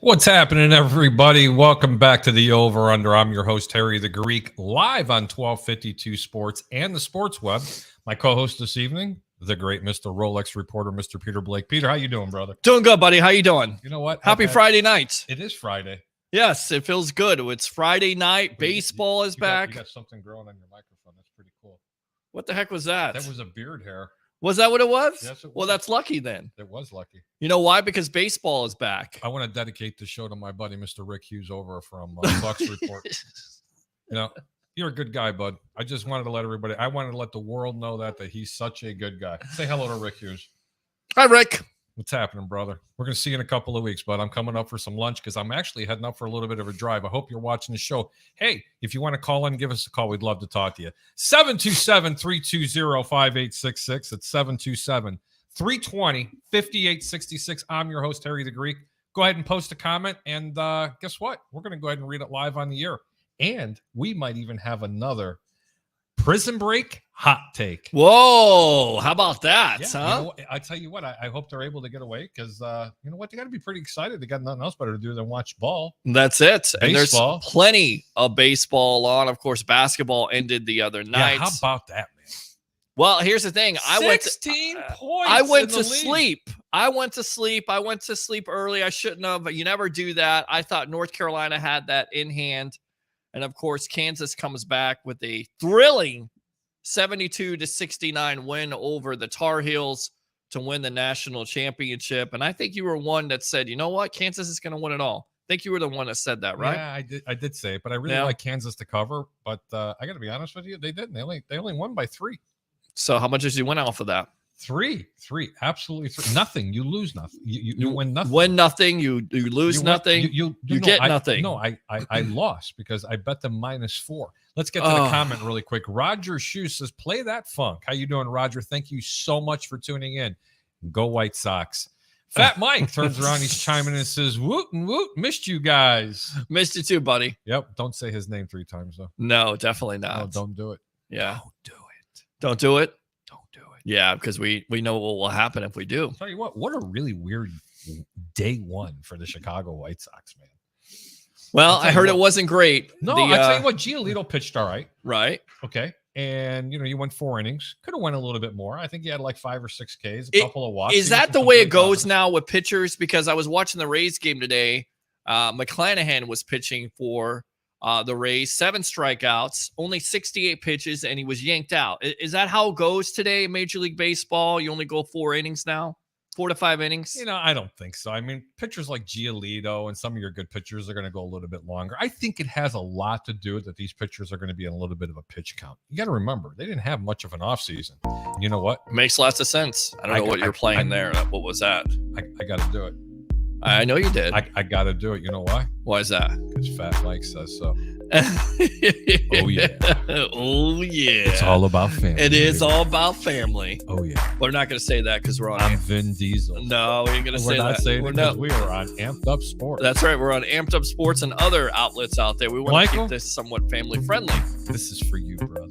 What's happening, everybody? Welcome back to the Over Under. I'm your host, Harry the Greek, live on 1252 Sports and the Sports Web. My co-host this evening, the great Mr. Rolex reporter, Mr. Peter Blake. Peter, how you doing, brother? Doing good, buddy. How you doing? You know what? Happy Friday night. It is Friday. Yes, it feels good. It's Friday night. Baseball is back. You got something growing on your microphone. That's pretty cool. What the heck was that? That was a beard hair. Was that what it was? Yes, it was. Well, that's lucky then. It was lucky. You know why? Because baseball is back. I want to dedicate the show to my buddy, Mr. Rick Hughes over from Bucks Report. You know, you're a good guy, bud. I just wanted to let everybody, I wanted to let the world know that he's such a good guy. Say hello to Rick Hughes. Hi, Rick. What's happening, brother? We're going to see you in a couple of weeks, bud. I'm coming up for some lunch because I'm actually heading up for a little bit of a drive. I hope you're watching the show. Hey, if you want to call in, give us a call. We'd love to talk to you. 727-320-5866. It's 727-320-5866. I'm your host, Harry the Greek. Go ahead and post a comment, and guess what? We're going to go ahead and read it live on the air. And we might even have another Prison Break hot take. Whoa, how about that, yeah, huh? You know, I tell you what, I hope they're able to get away because, you know what, they got to be pretty excited. They got nothing else better to do than watch ball. That's it. Baseball. And there's plenty of baseball on. Of course, baskall ended the other night. Yeah, how about that, man? Well, here's the thing. 16 points. I went to sleep. I went to sleep early. I shouldn't have, but you never do that. I thought North Carolina had that in hand. And of course, Kansas comes back with a thrilling 72-69 win over the Tar Heels to win the national championship. And I think you were one that said, you know what? Kansas is going to win it all. I think you were the one that said that, right? Yeah, I did say it, but I really like Kansas to cover. But I got to be honest with you, they didn't. They only won by 3. So how much did you win off of that? 3, absolutely 3. Nothing. You lose nothing. You win nothing. Win nothing. You lose nothing. You get nothing. No, I lost because I bet them -4. Let's get to the comment really quick. Roger Shoe says, "Play that funk." How you doing, Roger? Thank you so much for tuning in. Go White Sox. Fat Mike turns around. He's chiming in and says, "Woot and woot, missed you guys." Missed you too, buddy. Yep. Don't say his name 3 times though. No, definitely not. No, don't do it. Yeah. Don't do it. Don't do it. Don't do it. Yeah, because we know what will happen if we do. I'll tell you what a really weird day one for the Chicago White Sox, man. Well, I heard it wasn't great. No, I tell you what, Giolito pitched all right. Right. Okay. And, you went 4 innings. Could have went a little bit more. I think he had like 5 or 6 Ks, a couple of walks. Is that the way it goes now with pitchers? Because I was watching the Rays game today. McClanahan was pitching for the Rays, 7 strikeouts, only 68 pitches, and he was yanked out. Is that how it goes today in Major League Baseball? You only go 4 innings now? 4 to 5 innings? I don't think so. I mean, pitchers like Giolito and some of your good pitchers are going to go a little bit longer. I think it has a lot to do with that these pitchers are going to be in a little bit of a pitch count. You got to remember, they didn't have much of an offseason. You know what? Makes lots of sense. I don't know what you're playing there. What was that? I got to do it. I know you did. I got to do it. You know why? Why is that? Because Fat Mike says so. Oh, yeah. Oh, yeah. It's all about family. It is all about family. Oh, yeah. We're not going to say that because we're on. I'm Vin Diesel. No, we ain't going to say We're not that. saying it because we are on Amped Up Sports. That's right. We're on Amped Up Sports and other outlets out there. We want to keep this somewhat family friendly. This is for you, brother.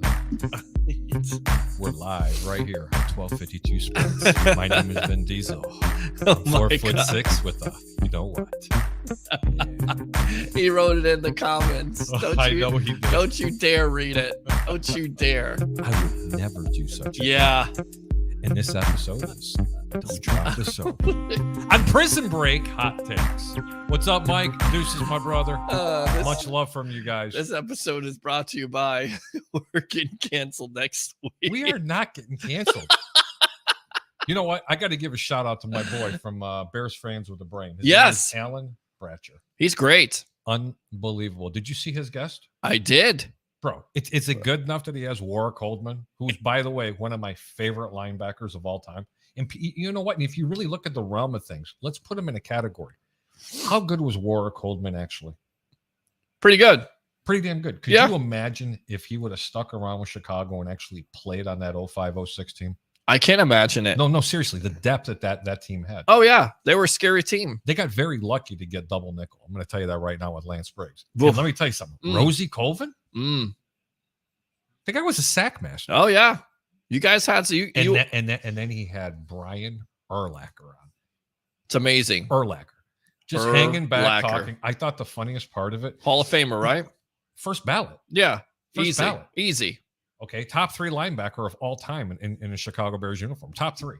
We're live right here on 1252 Sports. My name is Vin Diesel. I'm 4'6" with a, you know what? Yeah. He wrote it in the comments. I know he did. Don't you dare read it. Don't you dare. I would never do such a thing. And this episode is Don't Drop the Soap. On Prison Break, hot takes. What's up, Mike? Deuces, my brother. Much love from you guys. This episode is brought to you by we're getting canceled next week. We are not getting canceled. You know what? I got to give a shout out to my boy from Bears Fans with a Brain. His name is Alan Bratcher. He's great. Unbelievable. Did you see his guest? I did. Bro, is it good enough that he has Warwick Holdman, who's, by the way, one of my favorite linebackers of all time? And you know what? And if you really look at the realm of things, let's put him in a category. How good was Warwick Holdman actually? Pretty good. Pretty damn good. Could you imagine if he would have stuck around with Chicago and actually played on that 05-06 team? I can't imagine it. No, seriously. The depth that team had. Oh, yeah. They were a scary team. They got very lucky to get double nickel. I'm going to tell you that right now with Lance Briggs. Let me tell you something. Rosie Colvin? The guy was a sack master. Oh, yeah. You guys had and then he had Brian Urlacher on. It's amazing. Urlacher. Just hanging back, talking. I thought the funniest part of it. Hall of Famer, right? First ballot. Yeah. First ballot. Easy. Okay. Top 3 linebacker of all time in a Chicago Bears uniform. Top 3.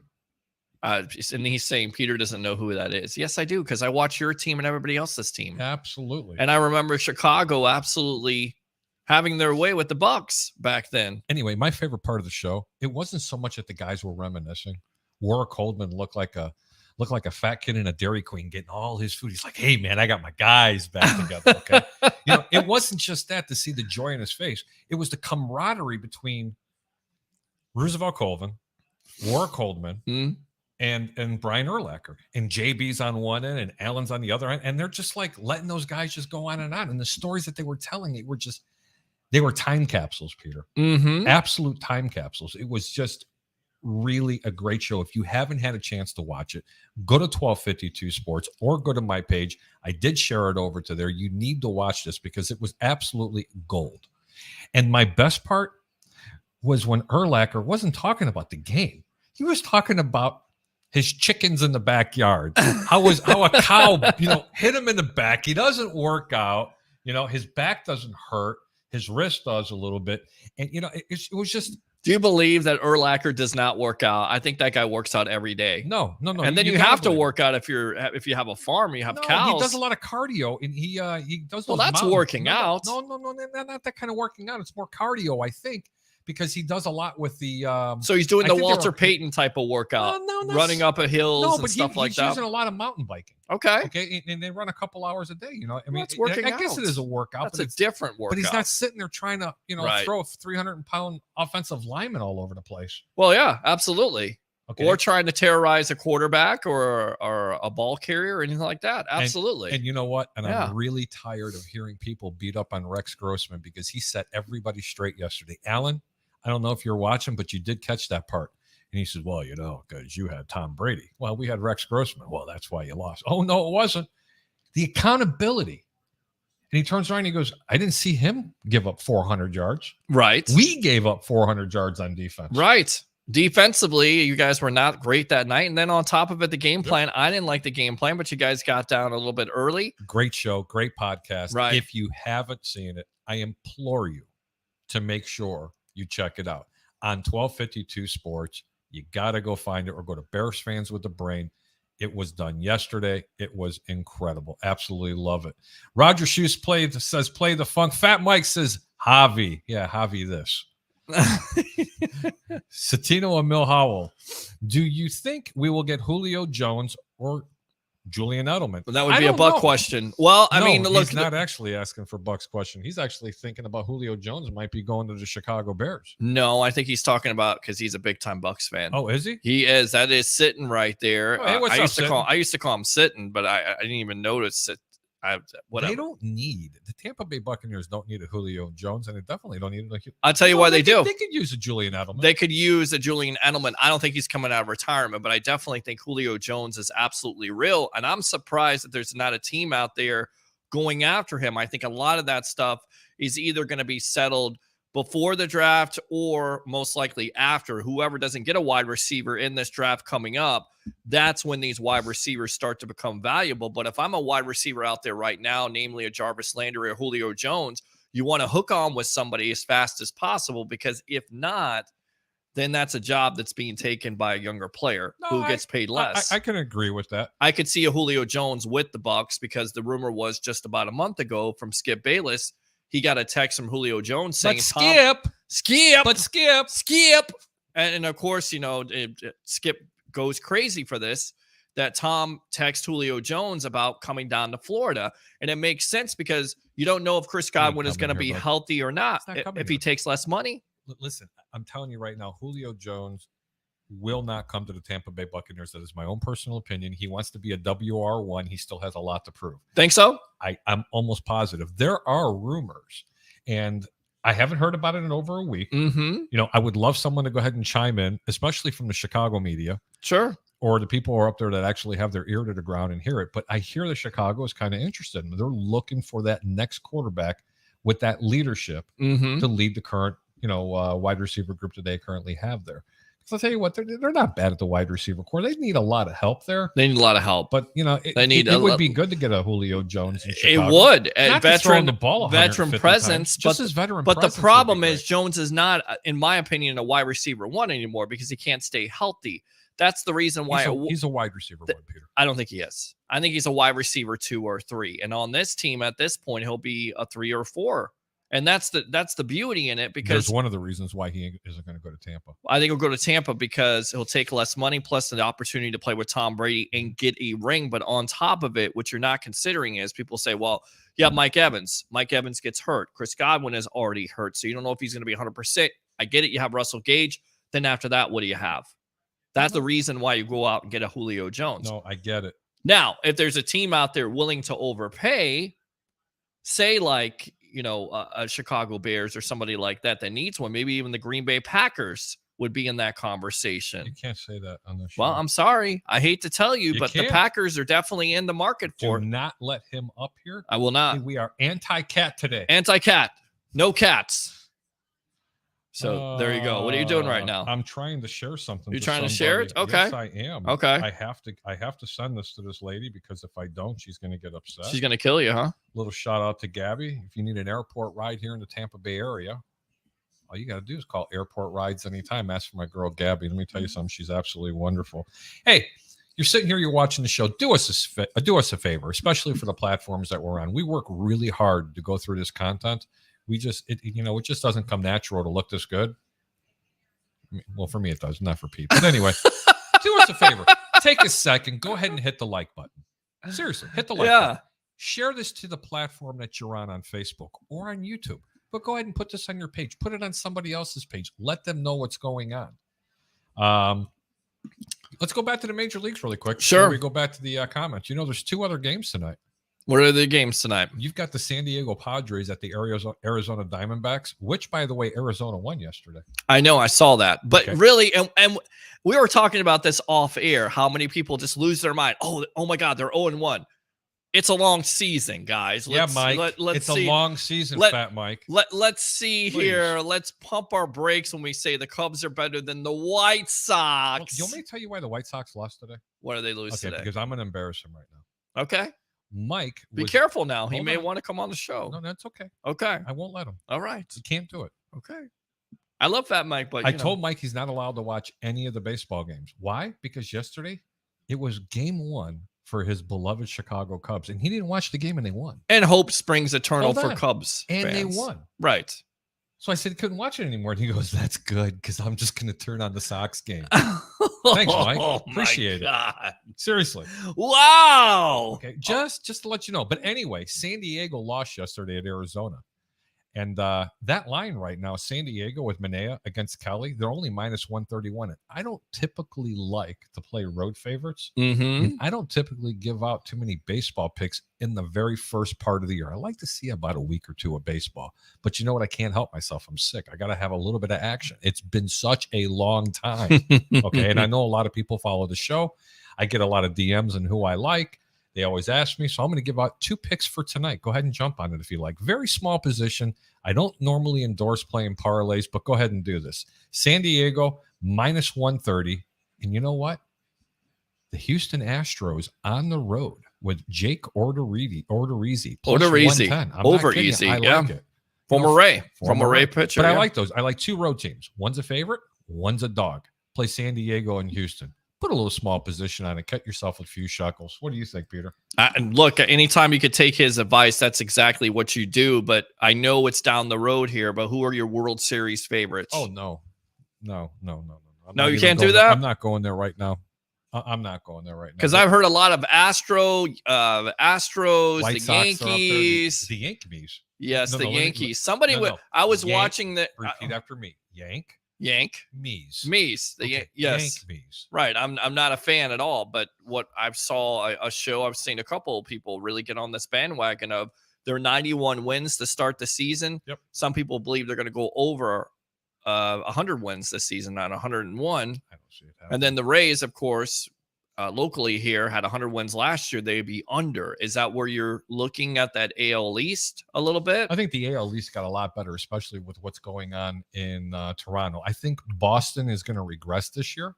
And he's saying Peter doesn't know who that is. Yes, I do, because I watch your team and everybody else's team. Absolutely. And I remember Chicago absolutely having their way with the Bucks back then. Anyway, my favorite part of the show, it wasn't so much that the guys were reminiscing. Warwick Holdman looked like a fat kid in a Dairy Queen getting all his food. He's like, hey, man, I got my guys back together. Okay. It wasn't just that to see the joy in his face. It was the camaraderie between Roosevelt Colvin, Warwick Holdman, and Brian Urlacher. And JB's on one end and Allen's on the other end. And they're just like letting those guys just go on and on. And the stories that they were telling, they were time capsules, Peter. Absolute time capsules. It was just really a great show. If you haven't had a chance to watch it, go to 1252 Sports or go to my page. I did share it over to there. You need to watch this because it was absolutely gold. And my best part was when Urlacher wasn't talking about the game. He was talking about his chickens in the backyard. How a cow, hit him in the back. He doesn't work out. His back doesn't hurt. His wrist does a little bit. And, it was just. Do you believe that Urlacher does not work out? I think that guy works out every day. No. And then you have to work out if you have a farm, you have cows. He does a lot of cardio, and he does. Well, that's working out. No, not that kind of working out. It's more cardio, I think, because he does a lot with the. So he's doing the Walter Payton type of workout, running up a hills and stuff like that. He's using a lot of mountain biking. Okay, and they run a couple hours a day. That's working out. I guess it is a workout. That's a different workout. But he's not sitting there trying to, throw a 300-pound offensive lineman all over the place. Well, yeah, absolutely. Okay. Or trying to terrorize a quarterback or a ball carrier or anything like that. Absolutely. And you know what? And I'm really tired of hearing people beat up on Rex Grossman because he set everybody straight yesterday. Alan, I don't know if you're watching, but you did catch that part. And he said, well, because you had Tom Brady. Well, we had Rex Grossman. Well, that's why you lost. Oh, no, it wasn't. The accountability. And he turns around and he goes, I didn't see him give up 400 yards. Right. We gave up 400 yards on defense. Right. Defensively, you guys were not great that night. And then on top of it, the game plan, I didn't like the game plan, but you guys got down a little bit early. Great show. Great podcast. Right. If you haven't seen it, I implore you to make sure you check it out on 1252 Sports. You got to go find it or go to Bears Fans with the Brain. It was done yesterday. It was incredible. Absolutely love it. Roger Shoes says, play the funk. Fat Mike says, Javi. Yeah, Javi this. Satino and Mill Howell. Do you think we will get Julio Jones or Julian Edelman? Well, that would be a Buck question. Well, I mean, look, he's not actually asking for Buck's question. He's actually thinking about Julio Jones might be going to the Chicago Bears. No, I think he's talking about because he's a big time Bucks fan. Oh, is he? He is. That is sitting right there. Oh, hey, I used to call him sitting, but I didn't even notice it. They don't need the Tampa Bay Buccaneers. Don't need a Julio Jones, and they definitely don't need. I'll tell you why they do. They could use a Julian Edelman. They could use a Julian Edelman. I don't think he's coming out of retirement, but I definitely think Julio Jones is absolutely real. And I'm surprised that there's not a team out there going after him. I think a lot of that stuff is either going to be settled before the draft or most likely after. Whoever doesn't get a wide receiver in this draft coming up, that's when these wide receivers start to become valuable. But if I'm a wide receiver out there right now, namely a Jarvis Landry or Julio Jones, you want to hook on with somebody as fast as possible, because if not, then that's a job that's being taken by a younger player who gets paid less. I can agree with that. I could see a Julio Jones with the Bucs, because the rumor was just about a month ago from Skip Bayless, he got a text from Julio Jones saying, Skip. And of course, Skip goes crazy for this, that Tom texted Julio Jones about coming down to Florida. And it makes sense, because you don't know if Chris Godwin is going to be healthy or not if he takes less money. Listen, I'm telling you right now, Julio Jones will not come to the Tampa Bay Buccaneers. That is my own personal opinion. He wants to be a WR1. He still has a lot to prove. Think so? I'm almost positive. There are rumors, and I haven't heard about it in over a week. Mm-hmm. I would love someone to go ahead and chime in, especially from the Chicago media. Sure. Or the people who are up there that actually have their ear to the ground and hear it. But I hear that Chicago is kind of interested in. They're looking for that next quarterback with that leadership to lead the current, wide receiver group that they currently have there. So I'll tell you what, they're not bad at the wide receiver core. They need a lot of help there. They need a lot of help. But, it would be good to get a Julio Jones in Chicago. It would. Not veteran the ball veteran presence. Just as veteran but presence. The problem is Jones is not, in my opinion, a wide receiver one anymore, because he can't stay healthy. That's the reason why he's a wide receiver one, Peter. I don't think he is. I think he's a wide receiver 2 or 3. And on this team at this point, he'll be a 3 or 4. And that's the beauty in it, because there's one of the reasons why he isn't going to go to Tampa. I think he'll go to Tampa because he'll take less money, plus the opportunity to play with Tom Brady and get a ring. But on top of it, what you're not considering is people say, well, you have Mike Evans. Mike Evans gets hurt. Chris Godwin is already hurt. So you don't know if he's going to be 100%. I get it. You have Russell Gage. Then after that, what do you have? That's the reason why you go out and get a Julio Jones. No, I get it. Now, if there's a team out there willing to overpay, say like, a Chicago Bears or somebody like that needs one, maybe even the Green Bay Packers would be in that conversation. You can't say that on the show. Well, I'm sorry. I hate to tell you, but the Packers are definitely in the market for it. Do not let him up here. I will not. We are anti-cat today. Anti-cat. No cats. So there you go. What are you doing right now? I'm trying to share something. You're trying to share it? Okay. Yes, I am. Okay. I have to send this to this lady, because if I don't, she's going to get upset. She's going to kill you, huh? Little shout out to Gabby. If you need an airport ride here in the Tampa Bay area, all you got to do is call Airport Rides anytime. Ask for my girl Gabby. Let me tell you something. She's absolutely wonderful. Hey, you're sitting here, you're watching the show. Do us a favor, especially for the platforms that we're on. We work really hard to go through this content. It just doesn't come natural to look this good. Well, for me, it does, not for people. But anyway, do us a favor. Take a second. Go ahead and hit the like button. Seriously, hit the like button. Share this to the platform that you're on Facebook or on YouTube. But go ahead and put this on your page. Put it on somebody else's page. Let them know what's going on. Let's go back to the major leagues really quick. Sure. Before we go back to the comments. There's 2 other games tonight. What are the games tonight? You've got the San Diego Padres at the Arizona Diamondbacks, which, by the way, Arizona won yesterday. I know, I saw that. But really, and we were talking about this off air, how many people just lose their mind. Oh my God, they're 0-1. It's a long season, guys. Mike. It's a long season, Fat Mike. Let's see here. Let's pump our brakes when we say the Cubs are better than the White Sox. Well, you want me to tell you why the White Sox lost today? Why do they lose today? Because I'm going to embarrass him right now. Okay. Mike, be careful now. He may want to come on the show. No, that's okay. Okay. I won't let him. All right. You can't do it. Okay. I love Fat Mike, but I told Mike he's not allowed to watch any of the baseball games. Why? Because yesterday it was game 1 for his beloved Chicago Cubs, and he didn't watch the game, and they won. And hope springs eternal for Cubs and fans. They won. Right. So I said, couldn't watch it anymore. And he goes, that's good, because I'm just going to turn on the Sox game. Thanks, Mike. Appreciate it. Seriously. Wow. Okay. Just to let you know. But anyway, San Diego lost yesterday at Arizona. And that line right now, San Diego with Manea against Kelly, they're only minus 131. And I don't typically like to play road favorites. And I don't typically give out too many baseball picks in the very first part of the year. I like to see about a week or two of baseball. But you know what? I can't help myself. I'm sick. I got to have a little bit of action. It's been such a long time. Okay. And I know a lot of people follow the show. I get a lot of DMs on who I like. They always ask me. So I'm going to give out 2 picks for tonight. Go ahead and jump on it if you like. Very small position. I don't normally endorse playing parlays, but go ahead and do this. San Diego, minus 130. And you know what? The Houston Astros on the road with Jake Odorizzi. Plus 110. I'm over not kidding. easy. I like it. Former Ray pitcher. But I like those. I like 2 road teams. One's a favorite. One's a dog. Play San Diego and Houston. Put a little small position on it. Cut yourself a few shekels. What do you think, Peter? And look, anytime you could take his advice, that's exactly what you do. But I know it's down the road here. But who are your World Series favorites? Oh, no. No, you can't do that? I'm not going there right now. I'm not going there right now. Because I've heard a lot of Astros, White the Sox Yankees. The Yankees. Yes, the Yankees. I was watching the. Repeat after me. Yank. Mees. Yes. Yank Mees. Right. I'm not a fan at all. But what I've saw a show, I've seen a couple of people really get on this bandwagon of their 91 wins to start the season. Yep. Some people believe they're going to go over 100 wins this season, not 101. I don't see it happening. And then the Rays, of course, locally here had 100 wins last year. They'd be under. Is that where you're looking at that AL East a little bit? I think the AL East got a lot better, especially with what's going on in Toronto. I think Boston is going to regress this year.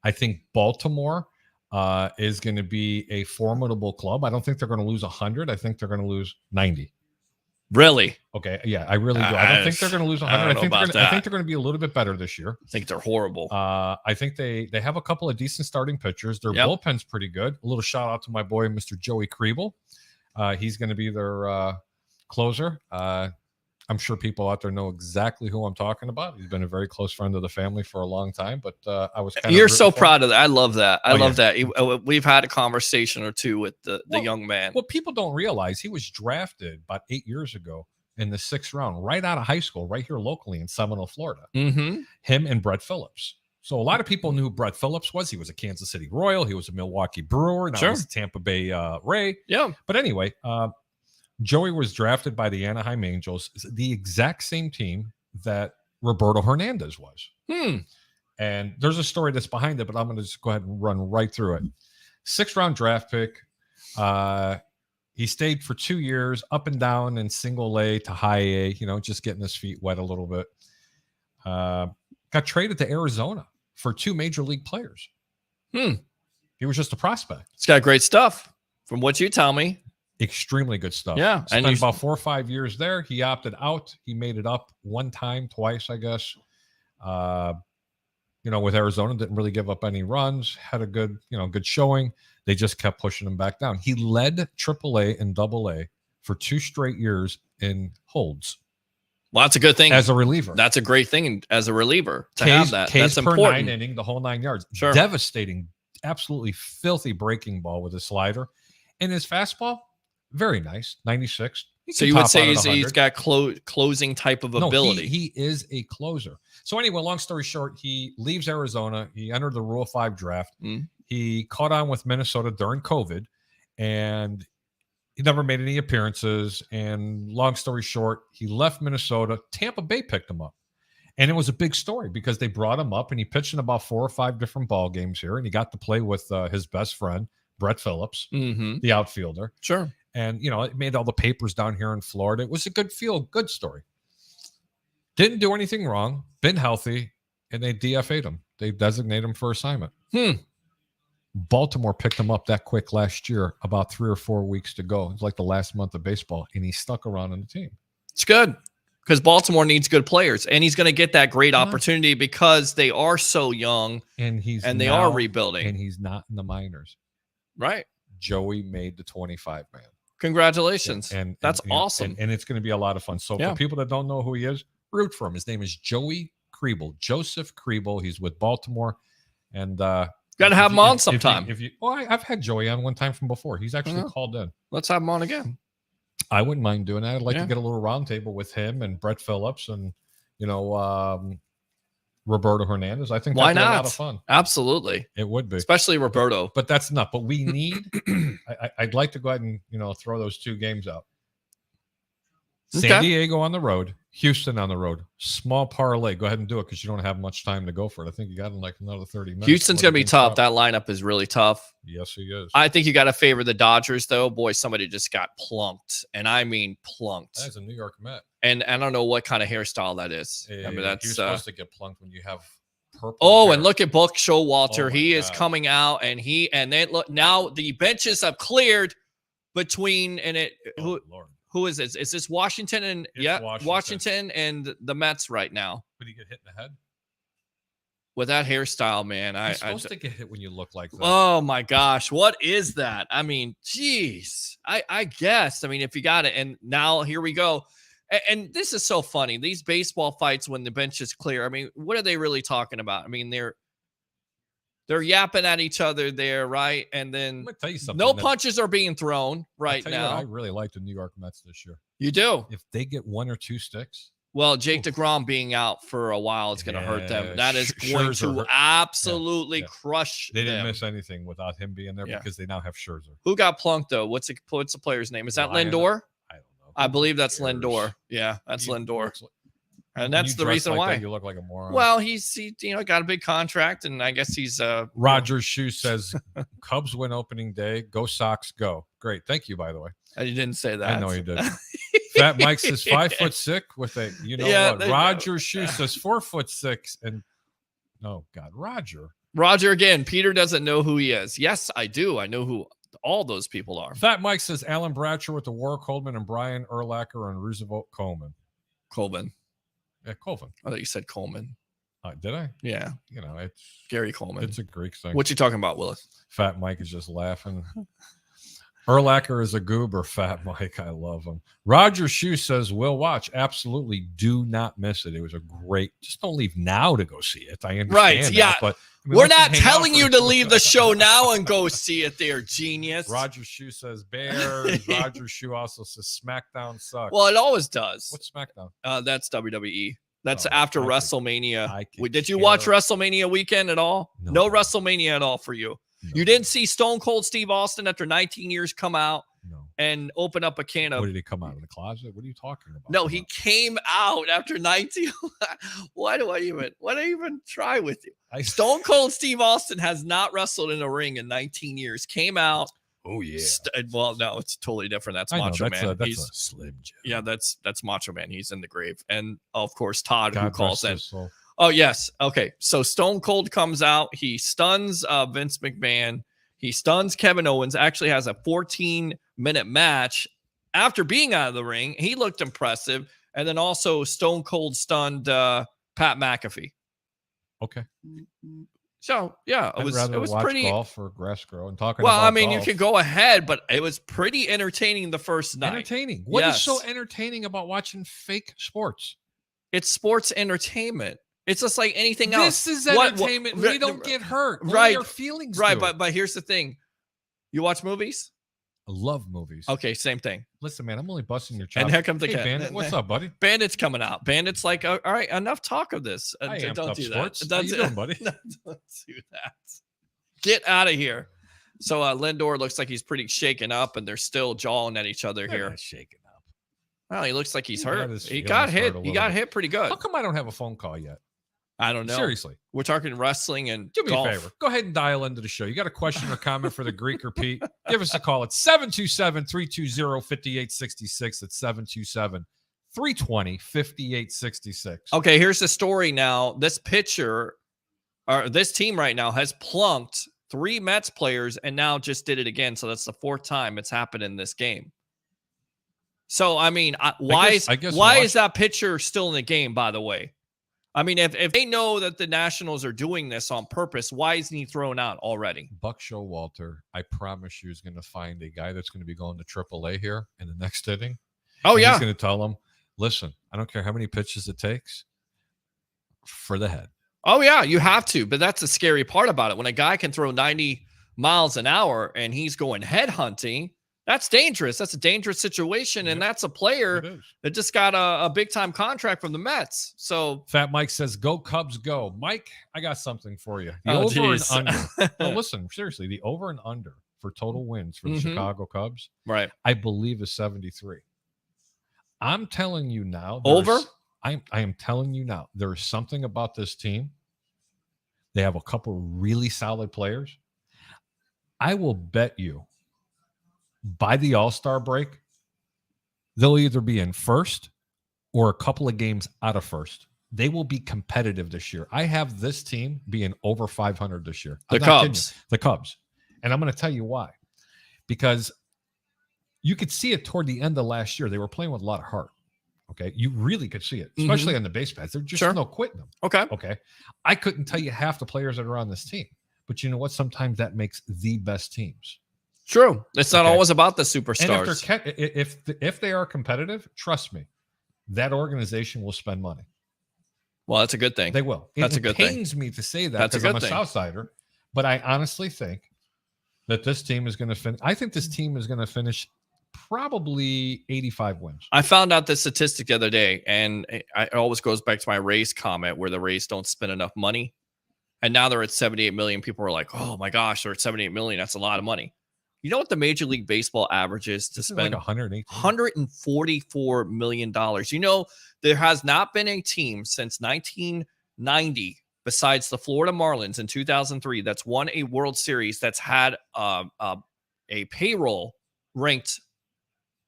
I think Baltimore is going to be a formidable club. I don't think they're going to lose 100. I think they're going to lose 90. Really? Okay. Yeah, I really do. I don't think they're going to lose 100. I think they're going to be a little bit better this year. I think they're horrible. I think they have a couple of decent starting pitchers. Their bullpen's pretty good. A little shout out to my boy, Mr. Joey Kriebel. He's going to be their closer. I'm sure people out there know exactly who I'm talking about. He's been a very close friend of the family for a long time, but I was kind You're so proud of that. I love that. I love that. We've had a conversation or two with the young man. Well, people don't realize he was drafted about 8 years ago in the 6th round, right out of high school, right here locally in Seminole, Florida. Him and Brett Phillips. So a lot of people knew who Brett Phillips was. He was a Kansas City Royal. He was a Milwaukee Brewer. Now he's a Tampa Bay Ray. Yeah. But anyway, Joey was drafted by the Anaheim Angels, the exact same team that Roberto Hernandez was. And there's a story that's behind it, but I'm going to just go ahead and run right through it. 6th round draft pick. He stayed for 2 years, up and down in single A to high A, just getting his feet wet a little bit. Got traded to Arizona for 2 major league players. He was just a prospect. It's got great stuff from what you tell me. Extremely good stuff. Yeah. Spent about 4 or 5 years there. He opted out. He made it up twice, I guess. With Arizona, didn't really give up any runs, had a good showing. They just kept pushing him back down. He led AAA and AA for 2 straight years in holds. Well, that's a good thing. As a reliever. That's a great thing as a reliever to have that. Ks that's per important. 9 inning, the whole 9 yards. Sure. Devastating, absolutely filthy breaking ball with a slider. And his fastball, very nice, 96. So you would say he's got closing type of ability. He is a closer. So anyway, long story short, he leaves Arizona. He entered the Rule 5 draft. He caught on with Minnesota during COVID, and he never made any appearances. And long story short, he left Minnesota. Tampa Bay picked him up. And it was a big story because they brought him up, and he pitched in about 4 or 5 different ball games here, and he got to play with his best friend, Brett Phillips, the outfielder. Sure. And, it made all the papers down here in Florida. It was a good story. Didn't do anything wrong, been healthy, and they DFA'd him. They designated him for assignment. Baltimore picked him up that quick last year, about 3 or 4 weeks to go. It's like the last month of baseball, and he stuck around on the team. It's good because Baltimore needs good players, and he's going to get that great opportunity because they are so young, and they are rebuilding. And he's not in the minors. Right. Joey made the 25-man. Congratulations. And that's awesome. And it's going to be a lot of fun. So for people that don't know who he is, root for him. His name is Joey Kriebel, Joseph Kriebel. He's with Baltimore. And got to have him on sometime. I've had Joey on one time from before. He's actually called in. Let's have him on again. I wouldn't mind doing that. I'd like Yeah. to get a little roundtable with him and Brett Phillips and, Roberto Hernandez. I think Why that'd be not? a lot of fun. Absolutely. It would be. Especially Roberto. But that's enough. But we need, I'd like to go ahead and, throw those 2 games out. San Diego on the road, Houston on the road. Small parlay. Go ahead and do it because you don't have much time to go for it. I think you got in like another 30 minutes. Houston's going to be tough. That lineup is really tough. Yes, he is. I think you got to favor the Dodgers, though. Boy, somebody just got plunked. And I mean plunked. That's a New York Met. And I don't know what kind of hairstyle that is. I mean, that's you're supposed to get plunked when you have purple. Oh, hair. And look at Buck Showalter. Oh He is coming out, and then look, now the benches have cleared between Who is this? Is this Washington and Washington and the Mets right now? Would he get hit in the head? With that hairstyle, man. You're supposed to get hit when you look like that. Oh my gosh. What is that? I mean, geez. I guess. I mean, if you got it. And now here we go. And this is so funny. These baseball fights when the bench is clear. I mean, what are they really talking about? I mean, they're yapping at each other there, right? And then tell you something, no punches are being thrown right now. I really like the New York Mets this year. You do? If they get 1 or 2 sticks. Well, Jake DeGrom being out for a while is going to hurt them. That is going to absolutely crush them. They didn't miss anything without him being there because they now have Scherzer. Who got plunked, though? What's the player's name? Is that Lindor? I don't know. I believe that's Lindor. Yeah, that's Lindor. And that's the reason why. You look like a moron. Well, he got a big contract, and I guess he's Roger's Shoe says Cubs win opening day. Go Sox, go. Great. Thank you, by the way. You didn't say that. I know you did. Fat Mike says 5'6" with a what? Roger's Shoe says 4'6" and oh God, Roger again. Peter doesn't know who he is. Yes, I do. I know who all those people are. Fat Mike says Alan Bratcher with the War Coleman and Brian Urlacher and Roosevelt Coleman. Yeah, Colvin. I thought you said Coleman. Did I? Yeah. It's Gary Coleman. It's a Greek thing. What you talking about, Willis? Fat Mike is just laughing. Urlacher is a goober, Fat Mike. I love him. Roger Shoe says, "Will watch. Absolutely do not miss it. It was a great. Just don't leave now to go see it. I understand. Right. Yeah. That, but we're not telling you to leave the show now and go see it there, genius. Roger Shoe says Bears. Roger Shoe also says SmackDown sucks. Well, it always does. What's SmackDown? That's WWE. That's after WrestleMania. Did you care. watch WrestleMania weekend at all? No WrestleMania at all for you. No. You didn't see Stone Cold Steve Austin after 19 years come out No. and open up a can of. What did he come out of the closet? What are you talking about? No, he came out after 19. Why do I even try with you? Stone Cold Steve Austin has not wrestled in a ring in 19 years. Came out. Oh yeah. Well, no, it's totally different. That's Macho Man. That's a Slim Jim. Yeah, that's Macho Man. He's in the grave, and of course Todd, God who calls in. Soul. Oh yes, okay. So Stone Cold comes out. He stuns Vince McMahon. He stuns Kevin Owens. Actually has a 14-minute match after being out of the ring. He looked impressive, and then also Stone Cold stunned Pat McAfee. Okay. So yeah, it was watch pretty golf or grass grow and talking. Well, about I mean, golf. you could go ahead, but it was pretty entertaining the first night. Entertaining. What is so entertaining about watching fake sports? It's sports entertainment. It's just like anything else. This is entertainment. We don't get hurt. Right. Our feelings. Right. do. But here's the thing. You watch movies? I love movies. Okay, same thing. Listen, man, I'm only busting your chops. And here comes the cat. Bandit. What's up, buddy? Bandit's coming out. Bandit's like, all right, enough talk of this. I am don't Tough do Sports. that. How you doing, buddy? Don't do that. Get out of here. So Lindor looks like he's pretty shaken up, and they're still jawing at each other They're here. not shaking up. Well, he looks like he's hurt. He feelings got hit. hurt a He little got bit. hit pretty good. How come I don't have a phone call yet? I don't know. Seriously. We're talking wrestling and Do me golf. a favor. Go ahead and dial into the show. You got a question or comment for the Greek or Pete? Give us a call at 727-320-5866. That's 727-320-5866. Okay, here's the story now. This pitcher, or this team right now, has plunked 3 Mets players and now just did it again. So that's the 4th time it's happened in this game. So, I mean, why is that pitcher still in the game, by the way? I mean, if they know that the Nationals are doing this on purpose, why isn't he thrown out already? Buck Showalter, I promise you, is going to find a guy that's going to be going to AAA here in the next inning. Oh, yeah. He's going to tell him, listen, I don't care how many pitches it takes for the head. Oh, yeah, you have to. But that's the scary part about it. When a guy can throw 90 miles an hour and he's going head hunting, That's dangerous. That's a dangerous situation. And that's a player that just got a big time contract from the Mets. So Fat Mike says, go Cubs, go. Mike, I got something for you. The Oh, over geez. and under. No, listen, seriously, the over and under for total wins for the Chicago Cubs, right. I believe is 73. I'm telling you now. Over? I am telling you now, there is something about this team. They have a couple really solid players. I will bet you by the All-Star break, they'll either be in first or a couple of games out of first. They will be competitive this year. I have this team being over 500 this year. The Cubs. The Cubs. And I'm going to tell you why. Because you could see it toward the end of last year. They were playing with a lot of heart. Okay. You really could see it, especially on the base paths. There's just no quitting them. Okay. I couldn't tell you half the players that are on this team. But you know what? Sometimes that makes the best teams. True. It's not always about the superstars. And if they are competitive, trust me, that organization will spend money. Well, that's a good thing. They will. That's a good thing. It pains me to say that That's a because I'm good a thing. Southsider, but I honestly think that this team is going to finish. I think this team is going to finish probably 85 wins. I found out this statistic the other day, and it always goes back to my Rays comment where the Rays don't spend enough money. And now they're at 78 million. People are like, oh my gosh, they're at 78 million. That's a lot of money. You know what the Major League Baseball average is to spend? Like $144 million. You know, there has not been a team since 1990, besides the Florida Marlins in 2003, that's won a World Series that's had a payroll ranked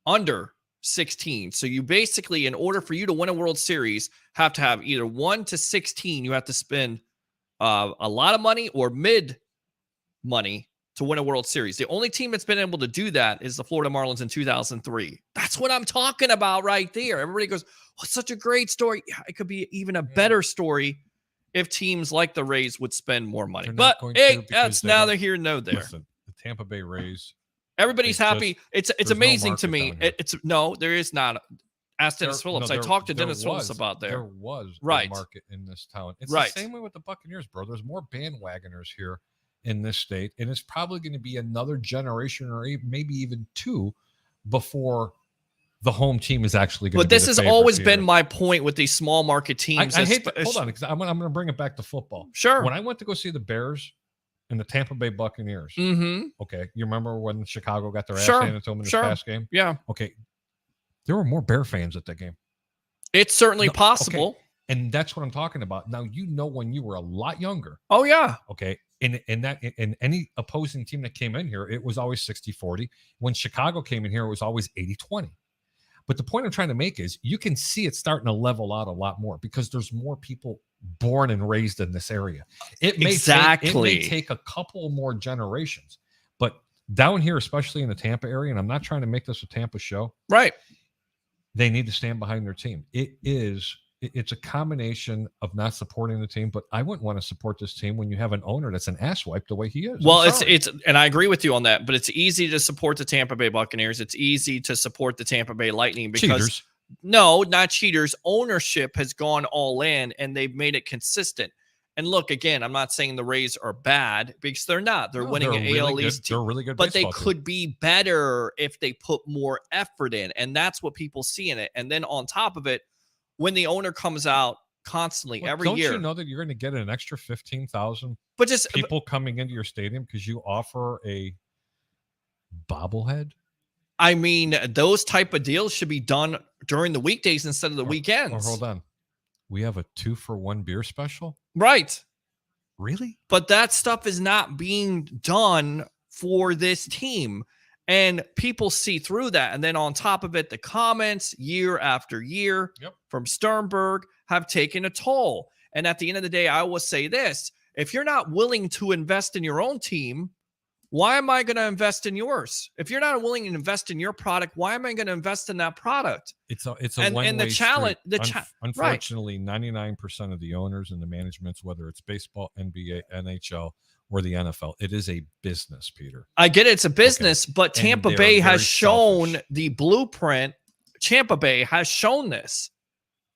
under 16. So you basically, in order for you to win a World Series, have to have either 1 to 16. You have to spend a lot of money or mid money to win a World Series. The only team that's been able to do that is the Florida Marlins in 2003. That's what I'm talking about right there. Everybody goes, oh, it's such a great story. Yeah, it could be even a better story if teams like the Rays would spend more money. But hey, that's neither here nor there. Listen, the Tampa Bay Rays. Everybody's happy. It's amazing to me. There is not. Ask Dennis Phillips. I talked to Dennis Phillips about There was a market in this town. It's the same way with the Buccaneers, bro. There's more bandwagoners here in this state, and it's probably going to be another generation or maybe even two before the home team is actually going to be the favorite. But this has always been my point with these small market teams. Hold on, because I'm going to bring it back to football. Sure. When I went to go see the Bears and the Tampa Bay Buccaneers, okay, you remember when Chicago got their ass handed to them in this past game? Yeah. Okay, there were more Bear fans at that game. It's certainly possible. Okay. And that's what I'm talking about. Now, you know, when you were a lot younger. Oh, yeah. Okay. In any opposing team that came in here, it was always 60-40. When Chicago came in here, it was always 80-20. But the point I'm trying to make is you can see it starting to level out a lot more because there's more people born and raised in this area. It may take a couple more generations. But down here, especially in the Tampa area, and I'm not trying to make this a Tampa show. Right. They need to stand behind their team. It's a combination of not supporting the team, but I wouldn't want to support this team when you have an owner that's an asswipe the way he is. Well, it's and I agree with you on that, but it's easy to support the Tampa Bay Buccaneers. It's easy to support the Tampa Bay Lightning because cheaters. No, not cheaters. Ownership has gone all in and they've made it consistent. And look, again, I'm not saying the Rays are bad because they're not. They're winning an AL East. They're really good, but they could be better if they put more effort in, and that's what people see in it. And then on top of it, when the owner comes out constantly every year, don't you know that you're going to get an extra 15,000 people coming into your stadium because you offer a bobblehead? I mean, those type of deals should be done during the weekdays instead of the weekends. Hold on. We have a 2-for-1 beer special? Right. Really? But that stuff is not being done for this team. And people see through that. And then on top of it, the comments year after year from Sternberg have taken a toll. And at the end of the day, I will say this. If you're not willing to invest in your own team, why am I going to invest in yours? If you're not willing to invest in your product, why am I going to invest in that product? It's a one-way challenge. Unfortunately, 99% of the owners and the managements, whether it's baseball, NBA, NHL, or the NFL, it is a business, Peter. I get it. It's a business, but Tampa Bay has shown the blueprint. Tampa Bay has shown this,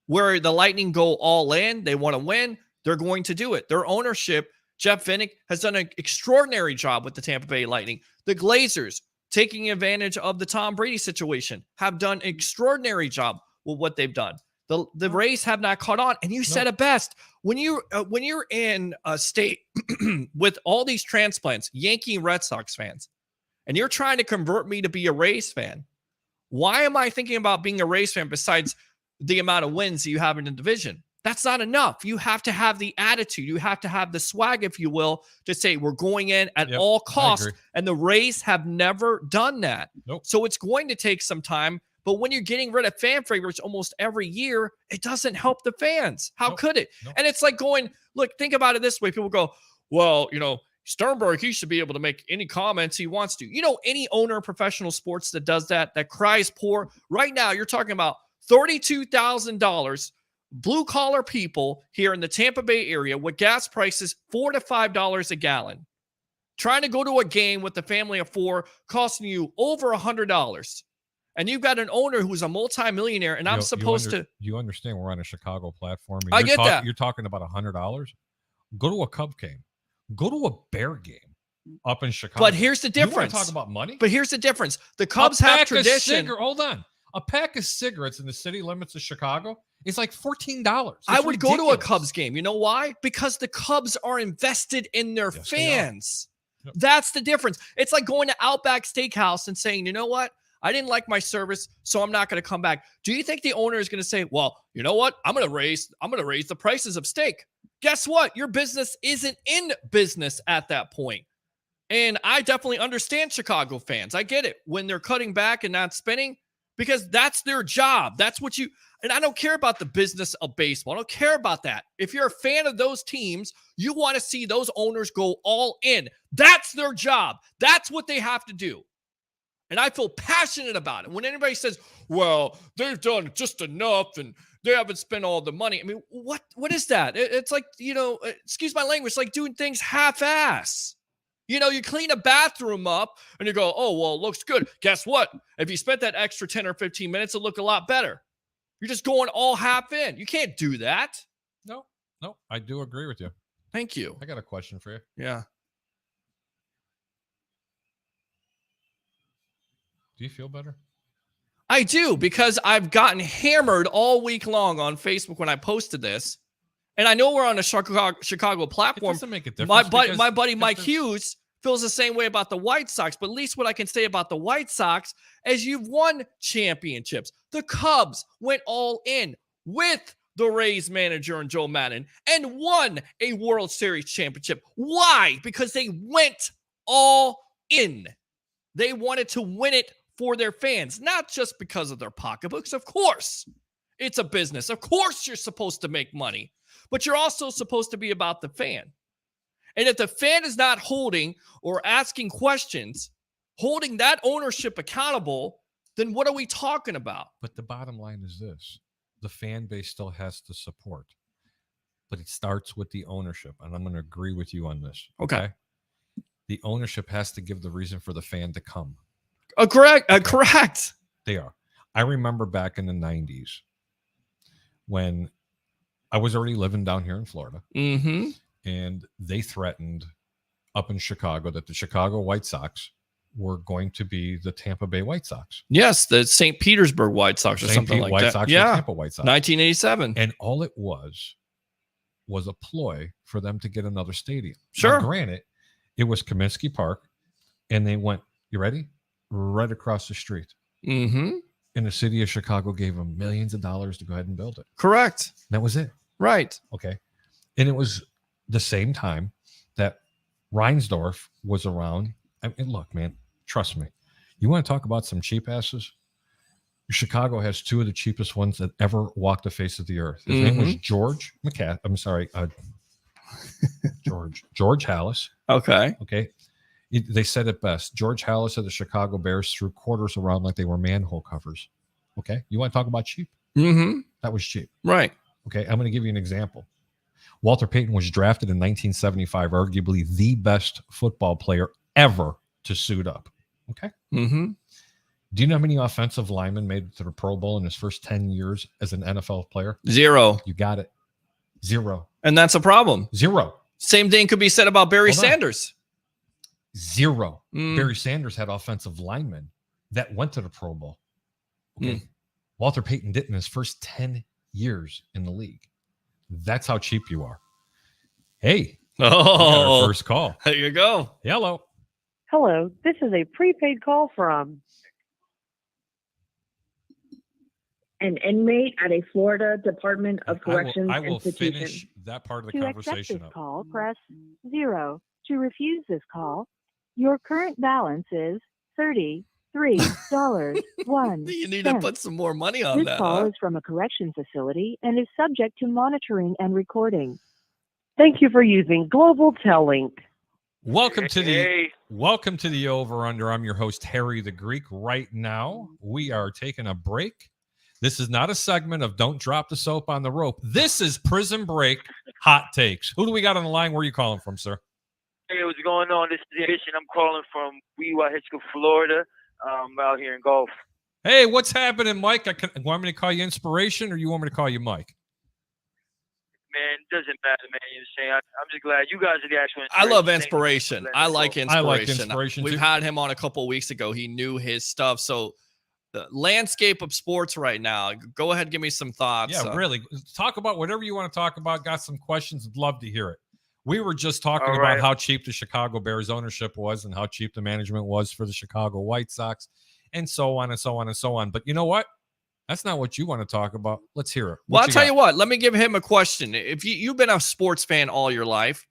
where the Lightning go all in. They want to win. They're going to do it. Their ownership, Jeff Vinnick, has done an extraordinary job with the Tampa Bay Lightning. The Glazers, taking advantage of the Tom Brady situation, have done an extraordinary job with what they've done. The Rays have not caught on, and you said it best. When you're in a state with all these transplants, Yankee and Red Sox fans, and you're trying to convert me to be a Rays fan, why am I thinking about being a Rays fan besides the amount of wins that you have in the division? That's not enough. You have to have the attitude. You have to have the swag, if you will, to say we're going in at all costs. And the Rays have never done that. Nope. So it's going to take some time. But when you're getting rid of fan favorites almost every year, it doesn't help the fans. How could it? And it's like going, look, think about it this way. People go, well, Sternberg, he should be able to make any comments he wants to. Any owner of professional sports that does that cries poor. Right now, you're talking about $32,000 blue-collar people here in the Tampa Bay area with gas prices $4 to $5 a gallon. Trying to go to a game with a family of four costing you over $100. And you've got an owner who's a multimillionaire, and I'm supposed to... You understand we're on a Chicago platform. I get that. You're talking about $100. Go to a Cub game. Go to a Bear game up in Chicago. But here's the difference. You want to talk about money? But here's the difference. The Cubs have tradition. Hold on. A pack of cigarettes in the city limits of Chicago is like $14. I would go to a Cubs game. You know why? Because the Cubs are invested in their fans. Yep. That's the difference. It's like going to Outback Steakhouse and saying, you know what? I didn't like my service, so I'm not going to come back. Do you think the owner is going to say, well, you know what? I'm going to raise the prices of steak. Guess what? Your business isn't in business at that point. And I definitely understand Chicago fans. I get it when they're cutting back and not spending, because that's their job. That's what and I don't care about the business of baseball. I don't care about that. If you're a fan of those teams, you want to see those owners go all in. That's their job. That's what they have to do. And I feel passionate about it. When anybody says, well, they've done just enough and they haven't spent all the money. I mean, what is that? It's like, excuse my language, like doing things half-ass. You clean a bathroom up and you go, oh, well, it looks good. Guess what? If you spent that extra 10 or 15 minutes, it'll look a lot better. You're just going all half in. You can't do that. No, I do agree with you. Thank you. I got a question for you. Yeah. Do you feel better? I do, because I've gotten hammered all week long on Facebook when I posted this. And I know we're on a Chicago platform. It doesn't make a difference. My buddy Mike Hughes feels the same way about the White Sox. But at least what I can say about the White Sox is you've won championships. The Cubs went all in with the Rays manager and Joe Madden and won a World Series championship. Why? Because they went all in. They wanted to win it for their fans, not just because of their pocketbooks. Of course, it's a business. Of course, you're supposed to make money, but you're also supposed to be about the fan. And if the fan is not holding or asking questions, holding that ownership accountable, then what are we talking about? But the bottom line is this. The fan base still has to support, but it starts with the ownership. And I'm going to agree with you on this. Okay. The ownership has to give the reason for the fan to come. Correct. They are. I remember back in the 90s when I was already living down here in Florida. Mm-hmm. And they threatened up in Chicago that the Chicago White Sox were going to be the Tampa Bay White Sox. Yes, the St. Petersburg White Sox or something like that. Sox yeah, Tampa White Sox. 1987. And all it was a ploy for them to get another stadium. Sure. Now, granted, it was Comiskey Park, and they went, you ready? Right across the street. Mm-hmm. And the city of Chicago gave them millions of dollars to go ahead and build it. Correct. That was it. Right. Okay. And it was the same time that Reinsdorf was around. I mean, look, man, trust me. You want to talk about some cheap asses? Chicago has two of the cheapest ones that ever walked the face of the earth. His name was George McCath. I'm sorry, George Hallis. Okay. They said it best. George Hallis of the Chicago Bears threw quarters around like they were manhole covers. Okay. You want to talk about cheap? Mm-hmm. That was cheap. Right. Okay. I'm going to give you an example. Walter Payton was drafted in 1975, arguably the best football player ever to suit up. Okay. Mm-hmm. Do you know how many offensive linemen made it to the Pro Bowl in his first 10 years as an NFL player? 0. You got it. 0. And that's a problem. 0. Same thing could be said about Barry Sanders. Zero. Barry Sanders had offensive linemen that went to the Pro Bowl. Okay. Walter Payton didn't in his first 10 years in the league. That's how cheap you are. Hey. We got our first call. There you go. Hello. Hello. This is a prepaid call from an inmate at a Florida Department of Corrections I will institution. finish that part of the To conversation accept this up. call, press 0. To refuse this call, your current balance is $33.01. You need to put some more money on This that. call is from a correction facility and is subject to monitoring and recording. Thank you for using Global Tellink. Welcome to the Over Under. I'm your host, Harry the Greek. Right now, we are taking a break. This is not a segment of Don't Drop the Soap on the Rope. This is Prison Break Hot Takes. Who do we got on the line? Where are you calling from, sir? Hey, what's going on? This is Aries, and I'm calling from Weehawken, Florida. I'm out here in Gulf. Hey, what's happening, Mike? Want me to call you Inspiration, or you want me to call you Mike? Man, it doesn't matter, man. You know what I'm saying? I'm just glad you guys are the actual I love Inspiration. I like Inspiration. We've had him on a couple of weeks ago. He knew his stuff. So the landscape of sports right now, go ahead, give me some thoughts. Yeah, really. Talk about whatever you want to talk about. Got some questions. I'd love to hear it. We were just talking about how cheap the Chicago Bears ownership was and how cheap the management was for the Chicago White Sox and so on and so on and so on. But you know what? That's not what you want to talk about. Let's hear it. Well, I'll tell you what. Let me give him a question. If you've been a sports fan all your life,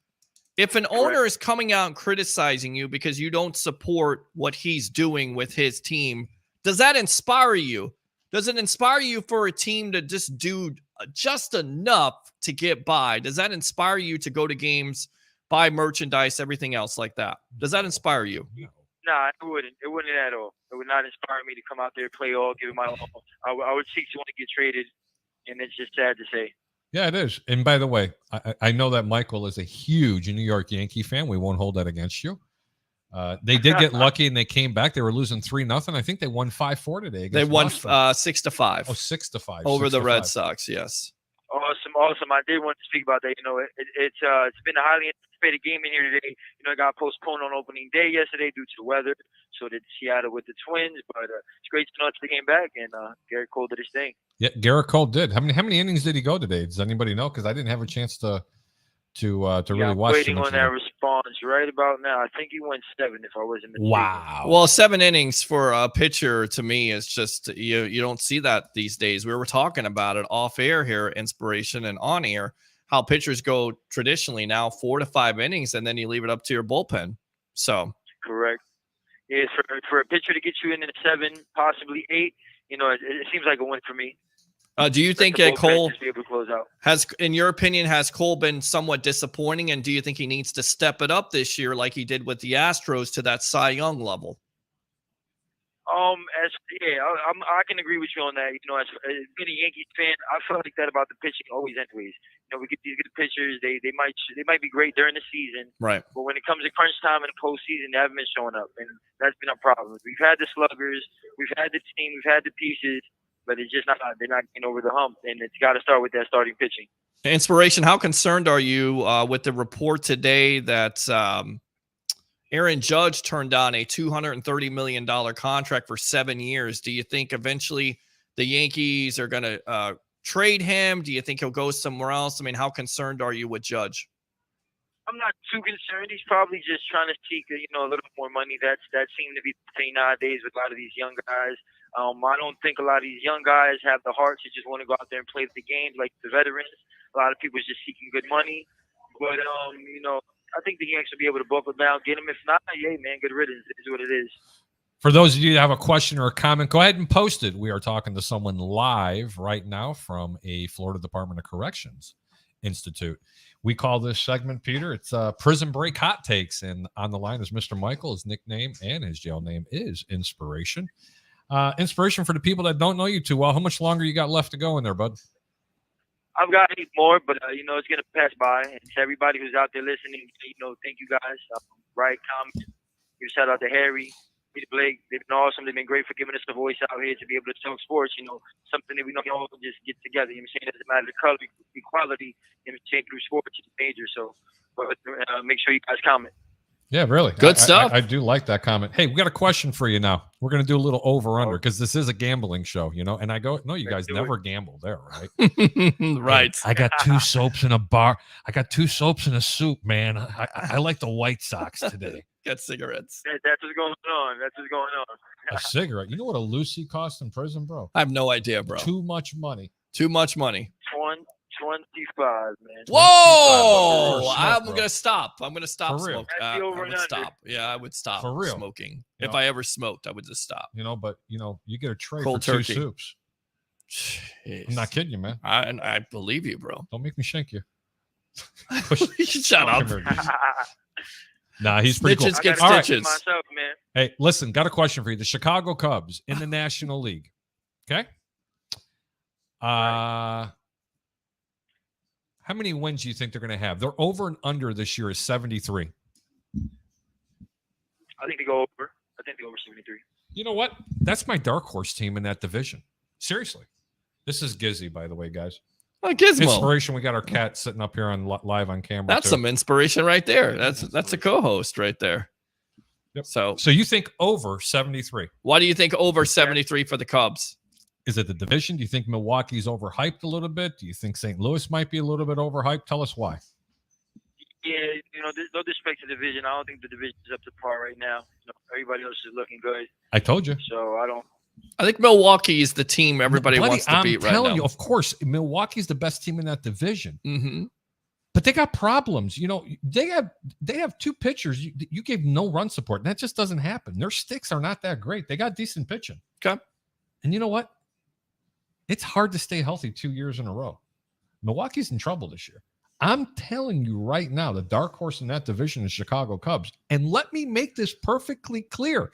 if an owner is coming out and criticizing you because you don't support what he's doing with his team, does that inspire you? Does it inspire you for a team to just do just enough to get by? Does that inspire you to go to games, buy merchandise, everything else like that? Does that inspire you? Nah, it wouldn't. It wouldn't at all. It would not inspire me to come out there, play all, give it my all. I would seek to want to get traded, and it's just sad to say. Yeah, it is. And by the way, I know that Michael is a huge New York Yankee fan. We won't hold that against you. They did get lucky and they came back. They were losing 3-0. I think they won 5-4 today. They won Boston. 6-5. Oh, 6-5 over the Red 5. Sox. Yes. Awesome. I did want to speak about that. You know, it's been a highly anticipated game in here today. You know, it got postponed on opening day yesterday due to the weather. So did Seattle with the Twins, but it's great to know that they came back and Garrett Cole did his thing. Yeah, Garrett Cole did. How many innings did he go today? Does anybody know? Because I didn't have a chance to really watch. Waiting on that response right about now. I think he went 7, if I wasn't mistaken. Wow. Well, 7 innings for a pitcher to me is just you don't see that these days. We were talking about it off air here, Inspiration, and on air, how pitchers go traditionally now 4 to 5 innings, and then you leave it up to your bullpen. So correct. Yeah, for a pitcher to get you into 7, possibly 8, you know, it seems like a win for me. Do you think Cole be able to close out. has, in your opinion, has Cole been somewhat disappointing? And do you think he needs to step it up this year like he did with the Astros to that Cy Young level? I can agree with you on that. You know, as being a Yankees fan, I feel like that about the pitching always anyways. You know, we get these good pitchers. They might be great during the season. Right. But when it comes to crunch time in the postseason, they haven't been showing up. And that's been a problem. We've had the sluggers, we've had the team, we've had the pieces. But it's just they're not getting over the hump, and it's got to start with that starting pitching. Inspiration, how concerned are you with the report today that Aaron Judge turned down a $230 million contract for 7 years? Do you think eventually the Yankees are going to trade him? Do you think he'll go somewhere else? I mean, how concerned are you with Judge? I'm not too concerned. He's probably just trying to seek, a little more money. That seemed to be the thing nowadays with a lot of these young guys. I don't think a lot of these young guys have the heart to just want to go out there and play the games like the veterans. A lot of people are just seeking good money. But, I think the Yankees will be able to buckle down, get him. If not, yeah, man, good riddance. It is what it is. For those of you that have a question or a comment, go ahead and post it. We are talking to someone live right now from a Florida Department of Corrections Institute. We call this segment, Peter, it's Prison Break Hot Takes. And on the line is Mr. Michael. His nickname and his jail name is Inspiration. Inspiration, for the people that don't know you too well, how much longer you got left to go in there, bud? I've got 8 more, but, it's going to pass by. And to everybody who's out there listening, thank you guys. Write, comment, give a shout out to Harry, Peter Blake. They've been awesome. They've been great for giving us the voice out here to be able to talk sports, something that we don't all just get together. You know what I'm saying? It doesn't matter the color, equality, through sports is major. So but make sure you guys comment. Yeah, really. Good stuff. I do like that comment. Hey, we got a question for you now. We're going to do a little over-under because this is a gambling show, you know? And I go, no, you guys never gamble there, right? Right. Hey, I got 2 soaps in a bar. I got 2 soaps in a soup, man. I like the White Sox today. Got cigarettes. That's what's going on. That's what's going on. A cigarette. You know what a Lucy costs in prison, bro? I have no idea, bro. Too much money. Too much money. 25, man. Whoa! Smoke, I'm bro. gonna stop. I'm gonna stop For real. smoking. That's the I over would and under. stop. Yeah, I would stop For real. smoking. You If know? I ever smoked, I would just stop. You know, but you get a tray Cold for turkey. 2 soups. Jeez. I'm not kidding you, man. I believe you, bro. Don't make me shank you. Shut up. Come here, dude. Nah, he's pretty cool. Snitches I get gotta check stitches. myself, man. Hey, listen, got a question for you. The Chicago Cubs in the National League. Okay. How many wins do you think they're going to have? Their over and under this year is 73. I think they go over. I think they go over 73. You know what? That's my dark horse team in that division. Seriously. This is Gizzy, by the way, guys. Oh, Gizmo. Inspiration. We got our cat sitting up here on live on camera. That's too. some inspiration right there. That's a co-host right there. Yep. So So you think over 73? why do you think over 73 for the Cubs? Is it the division? Do you think Milwaukee's overhyped a little bit? Do you think St. Louis might be a little bit overhyped? Tell us why. Yeah, no disrespect to the division. I don't think the division is up to par right now. Everybody else is looking good, I told you. so I don't. I think Milwaukee is the team everybody Buddy, wants to beat right I'm telling now. you, of course, Milwaukee's the best team in that division. Mm-hmm. But they got problems. They have 2 pitchers. You gave no run support. And that just doesn't happen. Their sticks are not that great. They got decent pitching. Okay. And you know what? It's hard to stay healthy 2 years in a row. Milwaukee's in trouble this year. I'm telling you right now, the dark horse in that division is Chicago Cubs. And let me make this perfectly clear.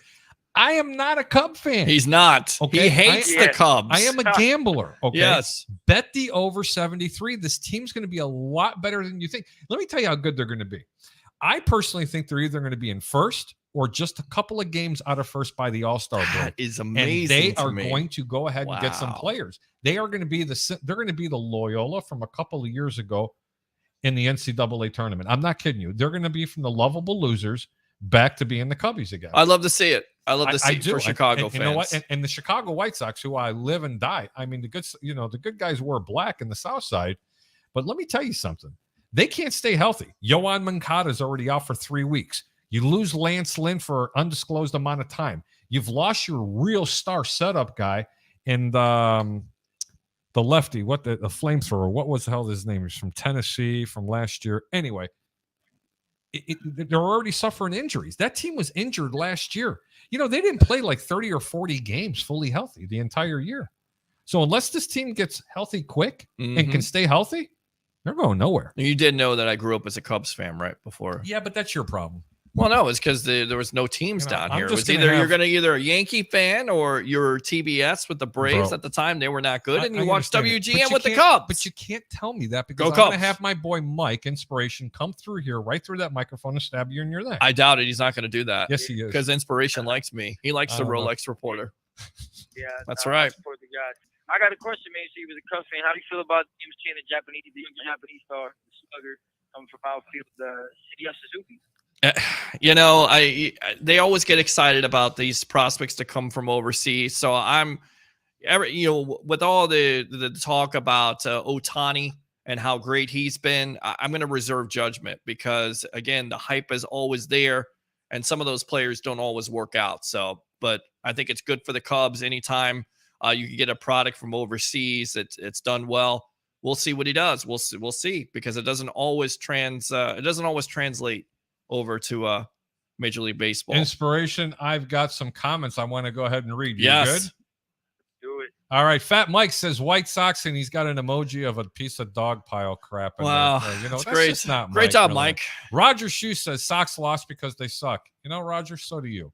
I am not a Cub fan. He's not. Okay, He hates the Cubs. I am a gambler. Okay. Yes. Bet the over 73. This team's going to be a lot better than you think. Let me tell you how good they're going to be. I personally think they're either going to be in first or just a couple of games out of first by the All-Star break. That is amazing. And they to are me. going to go ahead and get some Wow. players. They are going to be the Loyola from a couple of years ago in the NCAA tournament. I'm not kidding you. They're going to be from the lovable losers back to being the Cubbies again. I love to see it. I love to see it do. for Chicago and fans. You know what? And the Chicago White Sox, who I live and die. I mean, the good guys wear black in the South Side. But let me tell you something. They can't stay healthy. Yohan Moncada is already out for 3 weeks. You lose Lance Lynn for an undisclosed amount of time. You've lost your real star setup guy and the lefty, the flamethrower. What was the hell his name? He's from Tennessee from last year. Anyway, they're already suffering injuries. That team was injured last year. They didn't play like 30 or 40 games fully healthy the entire year. So unless this team gets healthy quick and can stay healthy, they're going nowhere. You did know that I grew up as a Cubs fan, right? Before. Yeah, but that's your problem. Well, no, it's because there was no teams down I'm here. It just was gonna either a Yankee fan or you're TBS with the Braves. Bro. At the time, they were not good, and you I watched understand it. WGN But with the you Cubs. But you can't tell me that because Go I'm going to Cubs. have my boy Mike, Inspiration, come through here, right through that microphone and stab you in your neck. I doubt it. He's not going to do that. Yes, he is. Because Inspiration likes me. He likes the I don't know. Rolex reporter. Yeah, That's I right. support the guys. I got a question, man. So you was a Cubs fan. How do you feel about him seeing the young Japanese star, the slugger, coming from outfield, Shinya Suzuki? They always get excited about these prospects to come from overseas. So with all the talk about Ohtani and how great he's been, I'm going to reserve judgment because again, the hype is always there, and some of those players don't always work out. So, but I think it's good for the Cubs anytime you can get a product from overseas. It's done well. We'll see what he does. We'll see because it doesn't always translate over to Major League Baseball. Inspiration, I've got some comments I want to go ahead and read. You Yes. good? Do it. All right. Fat Mike says White Sox, and he's got an emoji of a piece of dog pile crap. In Wow, there. that's That's great. just not Great Mike, job, really. Mike. Roger Shue says Sox lost because they suck. Roger, so do you.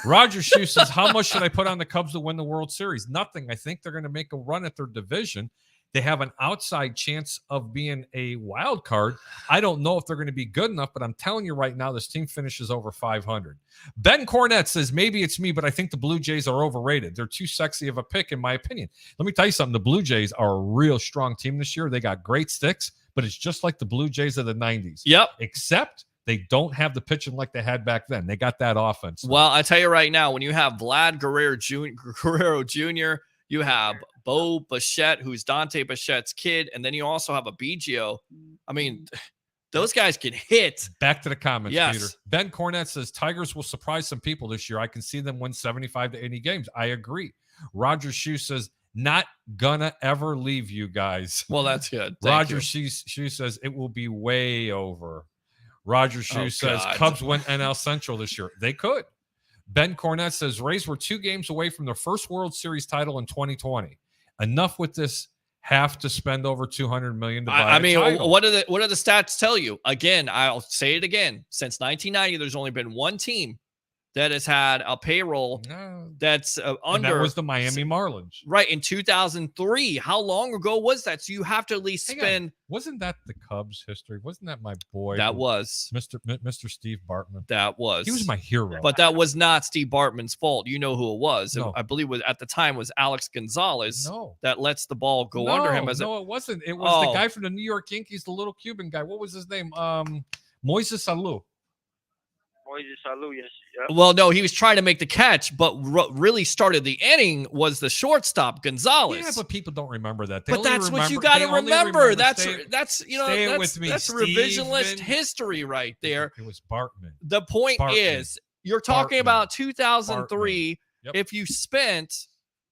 Roger Shue says, how much should I put on the Cubs to win the World Series? Nothing. I think they're going to make a run at their division. They have an outside chance of being a wild card. I don't know if they're going to be good enough, but I'm telling you right now, this team finishes over 500. Ben Cornett says, maybe it's me, but I think the Blue Jays are overrated. They're too sexy of a pick, in my opinion. Let me tell you something. The Blue Jays are a real strong team this year. They got great sticks, but it's just like the Blue Jays of the 90s. Yep. Except They don't have the pitching like they had back then. They got that offense. Well, I tell you right now, when you have Vlad Guerrero Jr., you have Bo Bichette, who's Dante Bichette's kid, and then you also have a Biggio. I mean, those guys can hit. Back to the comments, Yes. Peter. Ben Cornett says, Tigers will surprise some people this year. I can see them win 75 to 80 games. I agree. Roger Shue says, not gonna ever leave you guys. Well, that's good. Roger Shue says, it will be way over. Roger Shue says, God. Cubs win NL Central this year. They could. Ben Cornett says, Rays were 2 games away from their first World Series title in 2020. Enough with this. Have to spend over $200 million to buy I mean, a title. what do the stats tell you? Again, I'll say it again. Since 1990, there's only been one team that has had a payroll that's And under. that was the Miami Marlins. Right, in 2003. How long ago was that? So you have to at least Hang spend. on. Wasn't that the Cubs history? Wasn't that my boy? That was Mr. Steve Bartman. that was He was my hero. But that was not Steve Bartman's fault. You know who it was. No. I believe at the time was Alex Gonzalez no. that lets the ball go under him. It wasn't. It was the Oh. guy from the New York Yankees, the little Cuban guy. What was his name? Moises Alou. Moises Alou, yes. Yep. Well, no, he was trying to make the catch, but really started the inning was the shortstop Gonzalez. Yeah, but people don't remember that. They But only that's what you remember- got they to only remember. That's stay you know it that's, with me, that's revisionist Steven. history right there. It was Bartman. The point Bartman. is, you're talking Bartman. about 2003. Yep. If you spent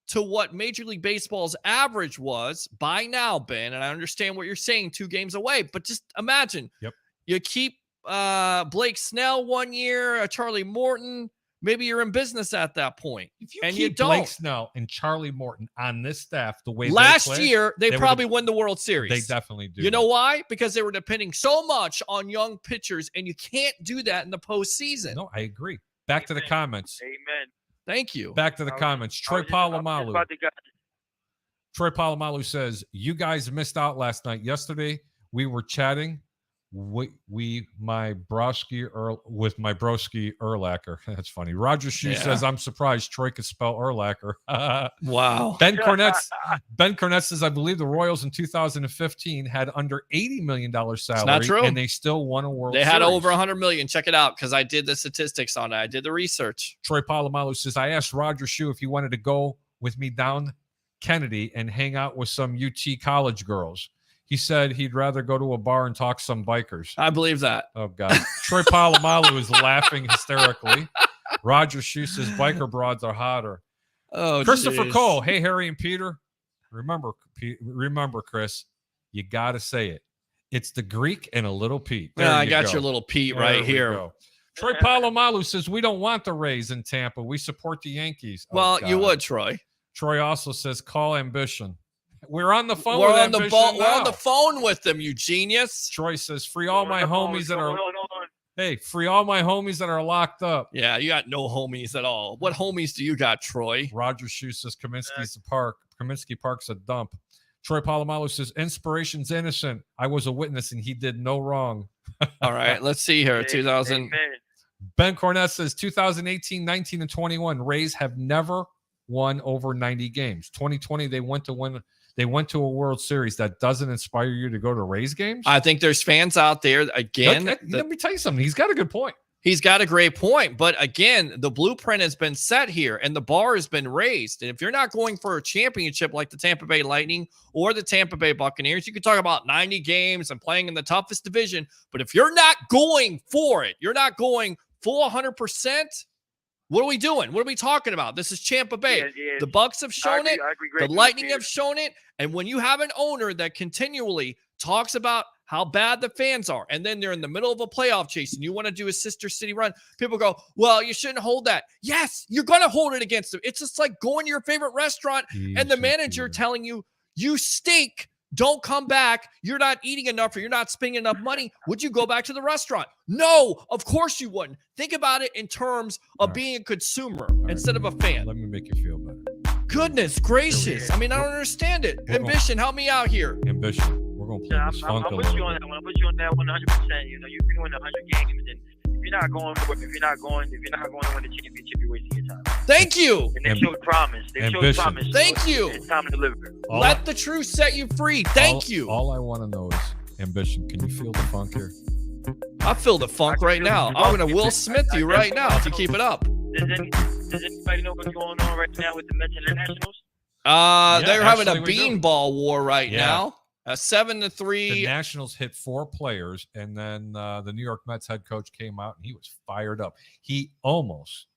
to what Major League Baseball's average was by now, Ben, and I understand what you're saying, 2 games away, but just imagine. Yep. You keep Blake Snell 1 year, Charlie Morton. Maybe you're in business at that point. If you And keep you don't. Blake Snell and Charlie Morton on this staff the way Last they play, year, they they probably win the World Series. they definitely do. You know why? Because they were depending so much on young pitchers, and you can't do that in the postseason. No, I agree. Back to the Amen. comments. Amen. Thank you. Back to the I was- comments. I Troy was just- I was just Polamalu. about to go- Troy Polamalu says, you guys missed out last night. Yesterday, we were chatting with my broski Urlacher. That's funny. Roger Shue Yeah. says, I'm surprised Troy could spell Urlacher. Wow. Ben Cornett says, I believe the Royals in 2015 had under $80 million salary. not true. And they still won a World They Series. had over 100 million. Check it out because I did the statistics on it. I did the research. Troy Polamalu says, I asked Roger Shue if he wanted to go with me down Kennedy and hang out with some UT college girls. He said he'd rather go to a bar and talk to some bikers. I believe that. Oh, God. Troy Polamalu is laughing hysterically. Roger Shue says biker broads are hotter. Oh, Christopher geez. Cole. Hey, Harry and Peter. Remember, Chris, you got to say it. It's the Greek and a little Pete. There Yeah, I you got go. your little Pete There right we here. go. Troy Polamalu says we don't want the Rays in Tampa. We support the Yankees. Oh, Well, you God. would, Troy. Troy also says call ambition. We're on the phone. We're with on the Ambition We're on now. the phone with them, you genius. Troy says free all my homies that are Hold on. hey, free all my homies that are locked up. Yeah, you got no homies at all. What homies do you got, Troy? Roger Shue says Kaminsky's a park. Kaminsky Park's a dump. Troy Polamalu says inspiration's innocent. I was a witness and he did no wrong. All right, let's see here. Amen. 2000. Amen. Ben Cornett says 2018, 19, and 21 Rays have never won over 90 games. 2020 they went to a World Series. That doesn't inspire you to go to Rays games? I think there's fans out there again. Let me tell you something. He's got a good point. He's got a great point, but again, the blueprint has been set here and the bar has been raised. And if you're not going for a championship like the Tampa Bay Lightning or the Tampa Bay Buccaneers, you can talk about 90 games and playing in the toughest division. But if you're not going for it, you're not going full 100%. What are we doing? What are we talking about? This is Tampa Bay. Yeah. The Bucks have shown it. I agree The greatly Lightning with you. have shown it. And when you have an owner that continually talks about how bad the fans are, and then they're in the middle of a playoff chase and you want to do a sister city run, people go, well, you shouldn't hold that. Yes, you're going to hold it against them. It's just like going to your favorite restaurant and the manager telling you, you stink. Don't come back. You're not eating enough or you're not spending enough money. Would you go back to the restaurant? No, of course you wouldn't. Think about it in terms of being a consumer instead of a fan. Let me make you feel better. Goodness gracious. I mean, I don't understand it. Ambition, help me out here. Ambition. We're going to play Yeah, this I'm funk a put you little on bit. that one. I'll put you on that 100%. You know, you've been winning 100 games, and if you're not going for it, if you're not going to win the championship, you're wasting your time. Thank you. And they showed promise. They showed Ambition. promise. Thank you. It's time to deliver. Let the truth set you free. Thank you. All I want to know is ambition. Can you feel the funk here? I feel the funk right now. I'm going to Will Smith you right now if you keep it up. Does anybody know what's going on right now with the Mets and the Nationals? They're having a actually, we do. beanball war right now. A 7-3. The Nationals hit 4 players, and then the New York Mets head coach came out, and he was fired up. He almost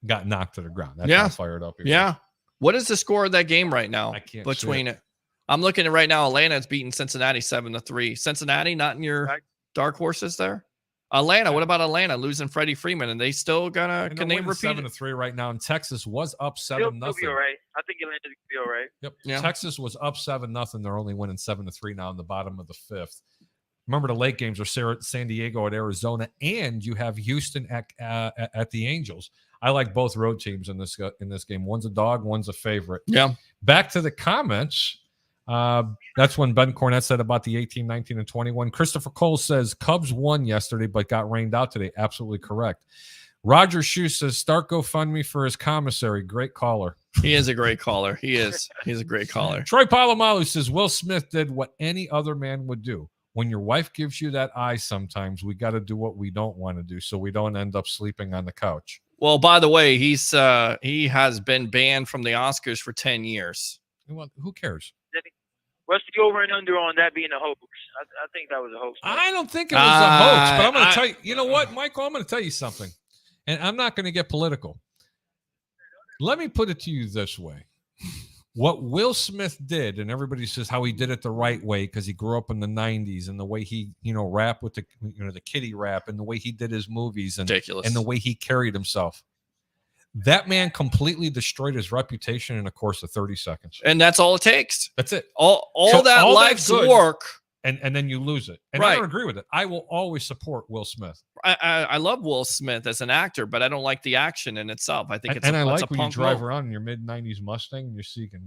got knocked to the ground. That's how fired up he was. What is the score of that game right now? I can't between it. I'm looking at right now. Atlanta's beating Cincinnati 7-3. Cincinnati, not in your dark horses there. Atlanta. What about Atlanta losing Freddie Freeman? And they still gonna can they repeat 7-3 right now? And Texas was up 7-0. They'll be all right. I think Atlanta's gonna be all right. Yep. Yeah. Texas was up 7-0. They're only winning 7-3 now in the bottom of the 5th. Remember, the late games are San Diego at Arizona, and you have Houston at the Angels. I like both road teams in this game. One's a dog, one's a favorite. Yeah. Back to the comments. That's when Ben Cornett said about the 18, 19, and 21. Christopher Cole says Cubs won yesterday but got rained out today. Absolutely correct. Roger Shue says start GoFundMe for his commissary. Great caller. He is a great caller. He is. He's a great caller. Troy Palomalu says Will Smith did what any other man would do. When your wife gives you that eye sometimes, we got to do what we don't want to do so we don't end up sleeping on the couch. Well, by the way, he has been banned from the Oscars for 10 years. Well, who cares? What's the over and under on that being a hoax? I think that was a hoax. I don't think it was a hoax, but I'm going to tell you, you know what, Michael, I'm going to tell you something, and I'm not going to get political. Let me put it to you this way. What Will Smith did, and everybody says how he did it the right way because he grew up in the 90s and the way he, rap with the kiddie rap and the way he did his movies and, ridiculous. And the way he carried himself. That man completely destroyed his reputation in a course of 30 seconds. And that's all it takes. That's it. All that life's work. And then you lose it. And I don't agree with it. I will always support Will Smith. I love Will Smith as an actor, but I don't like the action in itself. I think it's I like when you drive around in your mid-90s Mustang and you're seeking,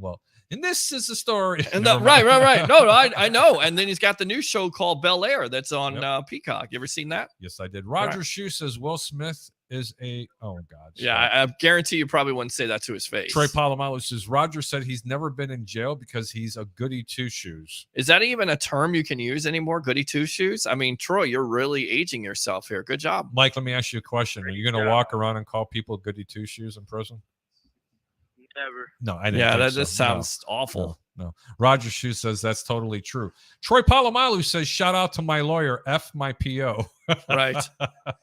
and this is the story. And right. No, I know. And then he's got the new show called Bel Air that's on Peacock. You ever seen that? Yes, I did. Roger Shue says Will Smith is oh God. Yeah, I guarantee you probably wouldn't say that to his face. Troy Palomalu says Roger said he's never been in jail because he's a goody two shoes. Is that even a term you can use anymore? Goody two shoes? I mean, Troy, you're really aging yourself here. Good job. Mike, let me ask you a question. Are you going to walk around and call people goody two shoes in prison? Never. No, I didn't. Yeah, that just sounds awful. No. Roger Shue says that's totally true. Troy Palomalu says shout out to my lawyer, F my PO. Right.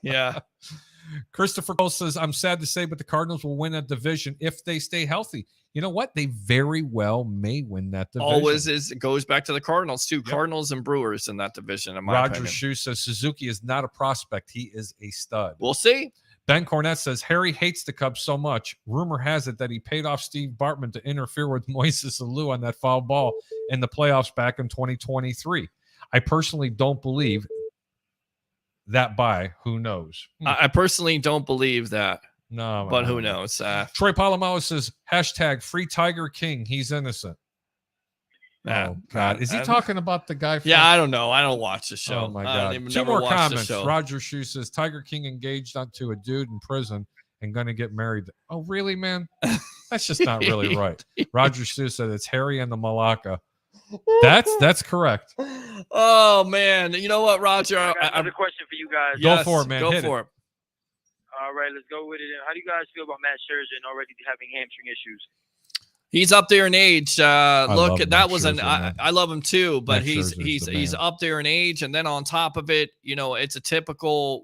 Yeah. Christopher Cole says, I'm sad to say, but the Cardinals will win that division if they stay healthy. You know what? They very well may win that division. Always is. It goes back to the Cardinals, too. Yep. Cardinals and Brewers in that division, in my opinion. Shue says, Suzuki is not a prospect. He is a stud. We'll see. Ben Cornett says, Harry hates the Cubs so much. Rumor has it that he paid off Steve Bartman to interfere with Moises Alou on that foul ball in the playoffs back in 2023. I personally don't believe that who knows? I personally don't believe that. No, but who knows? Troy Palomalu says hashtag free Tiger King. He's innocent. Oh God, is he talking about the guy? Yeah, I don't know. I don't watch the show. Oh my God. Two more comments. Roger Shue says Tiger King engaged onto a dude in prison and going to get married. Oh really, man? That's just not really right. Roger Shue said it's Harry and the Malacca. That's correct. Oh man, you know what, Roger? I got another question for you guys. Go for it, man. Go for it. All right, let's go with it. How do you guys feel about Matt Scherzer and already having hamstring issues? He's up there in age. Look, that was Scherzer, I love him too, but Matt he's up there in age, and then on top of it, it's a typical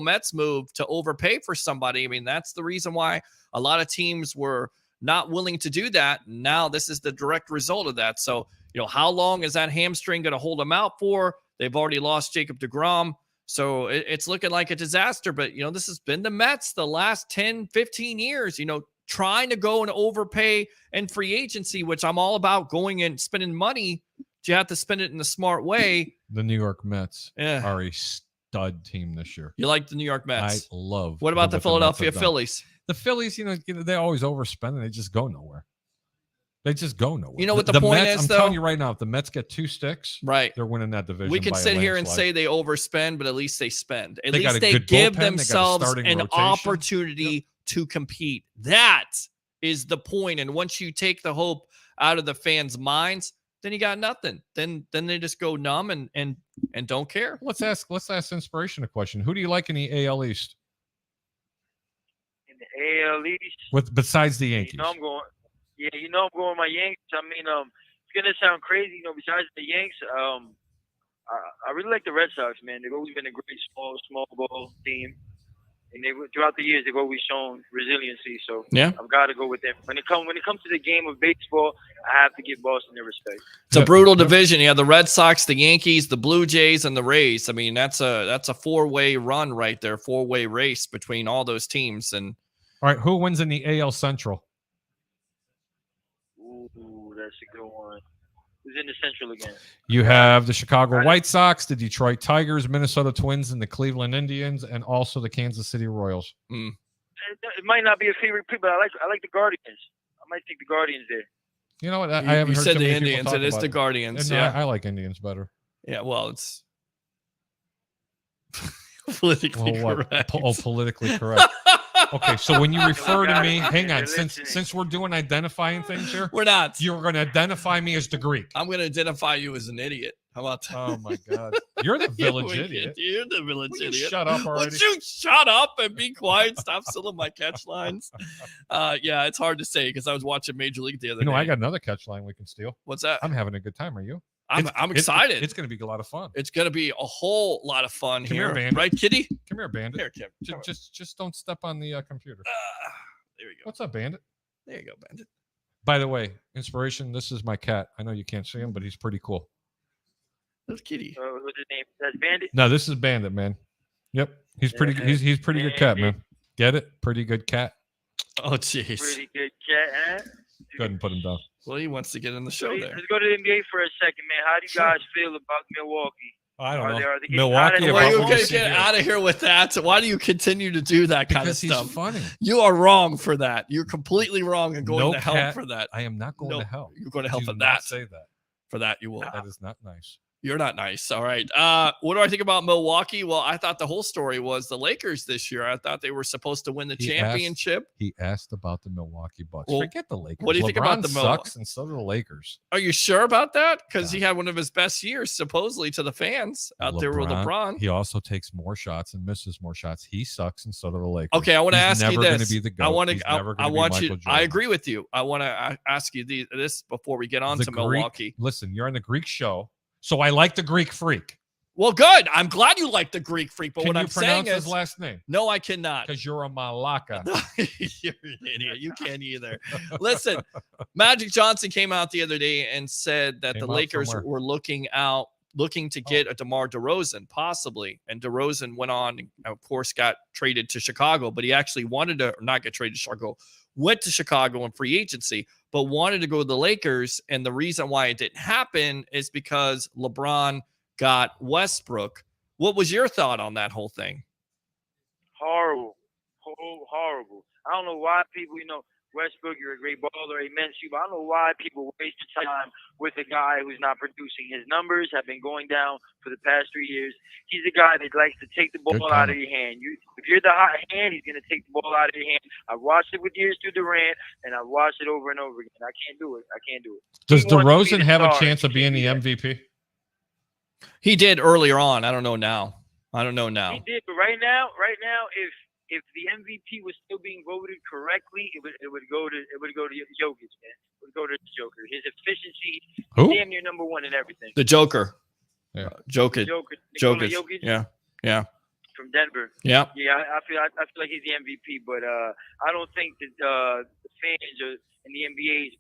Mets move to overpay for somebody. I mean, that's the reason why a lot of teams were not willing to do that. Now this is the direct result of that. So, how long is that hamstring going to hold him out for? They've already lost Jacob deGrom. So it's looking like a disaster. But, this has been the Mets the last 10, 15 years, trying to go and overpay and free agency, which I'm all about going and spending money. You have to spend it in a smart way. The New York Mets are a stud team this year. You like the New York Mets? I love. What about the Philadelphia Phillies? The Phillies, they always overspend and they just go nowhere. They just go nowhere. You know what the point Mets, is, I'm telling you right now, if the Mets get 2 sticks, right, they're winning that division. We can by sit a here and landslide. say they overspend, but at least they spend. At They least got a they good give bullpen, themselves they got a an starting rotation. opportunity to compete. That is the point. And once you take the hope out of the fans' minds, then you got nothing. Then they just go numb and don't care. Let's ask Inspiration a question. Who do you like in the AL East? In the AL East, Besides the Yankees? I'm going with my Yankees. I mean, it's gonna sound crazy, besides the Yanks, I really like the Red Sox, man. They've always been a great small ball team, and throughout the years they've always shown resiliency. So yeah, I've got to go with them. When it comes to the game of baseball, I have to give Boston their respect. It's a brutal division. You have the Red Sox, the Yankees, the Blue Jays, and the Rays. I mean, that's a four-way run right there, four-way race between all those teams. And all right, who wins in the AL Central? Ooh, that's a good one. Who's in the Central again? You have the Chicago White Sox, the Detroit Tigers, Minnesota Twins, and the Cleveland Indians, and also the Kansas City Royals. Mm. It might not be a favorite pick, but I like the Guardians. I might take the Guardians there. You know what? I haven't heard said too the many people Indians. talk It is about the Guardians. No, Yeah, I like Indians better. yeah. Well, it's politically correct. Politically correct. Okay, so when you refer to me, hang on, since we're doing identifying things here, We're not. you're going to identify me as the Greek. I'm going to identify you as an idiot. How about that? Oh my God, you're the village idiot. You're the village Will you idiot. shut up already? Would you shut up and be quiet? Stop stealing my catch lines. Yeah, it's hard to say because I was watching Major League the other day. I got another catch line we can steal. What's that? I'm having a good time. Are you? I'm excited. It's going to be a lot of fun. It's going to be a whole lot of fun Come here, here. Bandit. Right, Kitty? Come here, Bandit. Here, Kim. Just don't step on the computer. There we go. What's up, Bandit? There you go, Bandit. By the way, Inspiration, this is my cat. I know you can't see him, but he's pretty cool. That's Kitty. What's his name? That's Bandit? No, this is Bandit, man. Yep. He's pretty he's pretty good cat, man. Get it? Pretty good cat. Oh, jeez. Pretty good cat, huh? Go ahead and put him down. Well, he wants to get in the show there. Let's go to the NBA for a second, man. How do you guys feel about Milwaukee? I don't know. Are they getting Milwaukee. out of Why the you way? gonna get out of here with that? Why do you continue to do that kind Because of stuff? he's funny. You are wrong for that. You're completely wrong and going No to hell cat. for that. I am not going No, to hell. You're going to hell Do for not that. say that. For that, you will. That is not nice. You're not nice. All right. What do I think about Milwaukee? Well, I thought the whole story was the Lakers this year. I thought they were supposed to win the championship. He asked about the Milwaukee Bucks. Well, Forget the Lakers. what do you think about the sucks, and so do the Lakers. Are you sure about that? Because he had one of his best years, supposedly, to the fans out there with LeBron. He also takes more shots and misses more shots. He sucks, and so do the Lakers. Okay, I want to He's ask you never this. gonna be the GOAT. I want He's never to. I gonna be want Michael you. Jordan. I agree with you. I want to ask you this before we get on The to Greek- Milwaukee. Listen, you're on the Greek show, so I like the Greek Freak. Well, good. I'm glad you like the Greek Freak, but Can what you I'm saying pronounce is, his last name? no, I cannot. Because you're a Malaka. You're an idiot. You can't either. Listen, Magic Johnson came out the other day and said that Came the out Lakers somewhere. were looking to get a DeMar DeRozan, possibly. And DeRozan went on, and of course, got traded to Chicago, but he actually wanted to not get traded to Chicago, went to Chicago in free agency, but wanted to go to the Lakers. And the reason why it didn't happen is because LeBron got Westbrook. What was your thought on that whole thing? Horrible. Horrible. I don't know why people, Westbrook, you're a great baller, immense you, but I don't know why people waste time with a guy who's not producing. His numbers have been going down for the past 3 years. He's a guy that likes to take the ball Good out comment. of your hand. If you're the hot hand, he's going to take the ball out of your hand. I've watched it with years through Durant, and I've watched it over and over again. I can't do it. Does He wants to be DeRozan the have a star. chance of He being the can't MVP? He did earlier on. I don't know now. He did, but right now, if the MVP was still being voted correctly, it would go to Jokic, man. It would go to the Joker. His efficiency, Who? damn near number one in everything. The Joker. Yeah. Jokic. Nikola Jokic. Jokic Yeah. from Denver. Yeah. Yeah, I feel like he's the MVP, but I don't think that the fans and the NBA is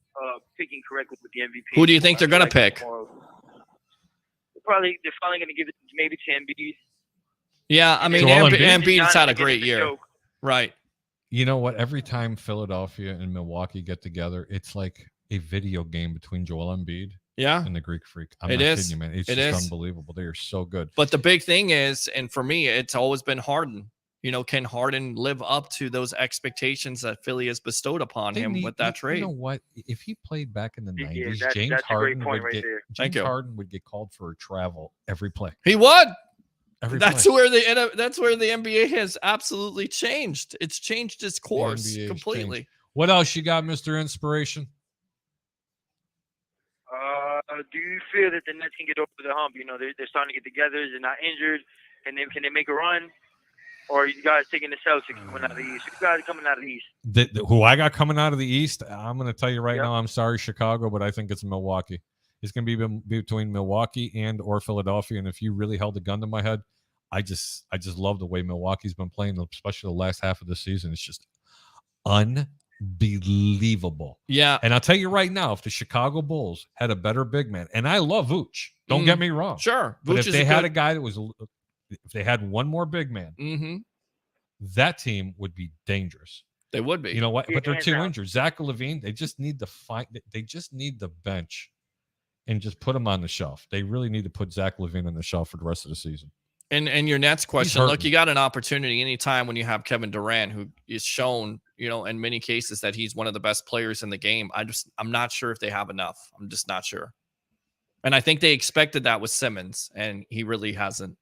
picking correctly with the MVP. Who do you think they're gonna pick? They're finally gonna give it maybe to Embiid. Yeah, I mean, Joel Embiid? Embiid's had a Giannis great gets the year. joke. Right. You know what? Every time Philadelphia and Milwaukee get together, it's like a video game between Joel Embiid Yeah. and the Greek Freak. I'm It not is. kidding you, man. It's It just is. unbelievable. They are so good. But the big thing is, and for me, it's always been Harden. Can Harden live up to those expectations that Philly has bestowed upon They him need- with that trade? You know what? If he played back in the Yeah, 90s, that's James a great Harden point would right get there. Thank James you. Harden would get called for travel every play. He would. Every That's play. where the NBA has absolutely changed. It's changed its course NBA has completely. What else you got, Mr. Inspiration? do you feel that the Nets can get over the hump? You know, they're starting to get together. They're not injured. Can they make a run? Or are you guys taking the Celtics coming out of the East? You guys coming out of the East? Who I got coming out of the East, I'm going to tell you right now, I'm sorry, Chicago, but I think it's Milwaukee. It's going to be between Milwaukee and or Philadelphia. And if you really held a gun to my head, I just love the way Milwaukee's been playing, especially the last half of the season. It's just unbelievable. Yeah. And I'll tell you right now, if the Chicago Bulls had a better big man, and I love Vooch, don't get me wrong. Sure. But if they had a guy that was, if they had one more big man, that team would be dangerous. They would be. You know what? But they're too injured. Zach LaVine, they just need to they just need the bench and just put him on the shelf. They really need to put Zach LaVine on the shelf for the rest of the season. And your Nets question, look, you got an opportunity anytime when you have Kevin Durant, who is shown, you know, in many cases that he's one of the best players in the game. I'm not sure if they have enough. I'm just not sure. And I think they expected that with Simmons, and he really hasn't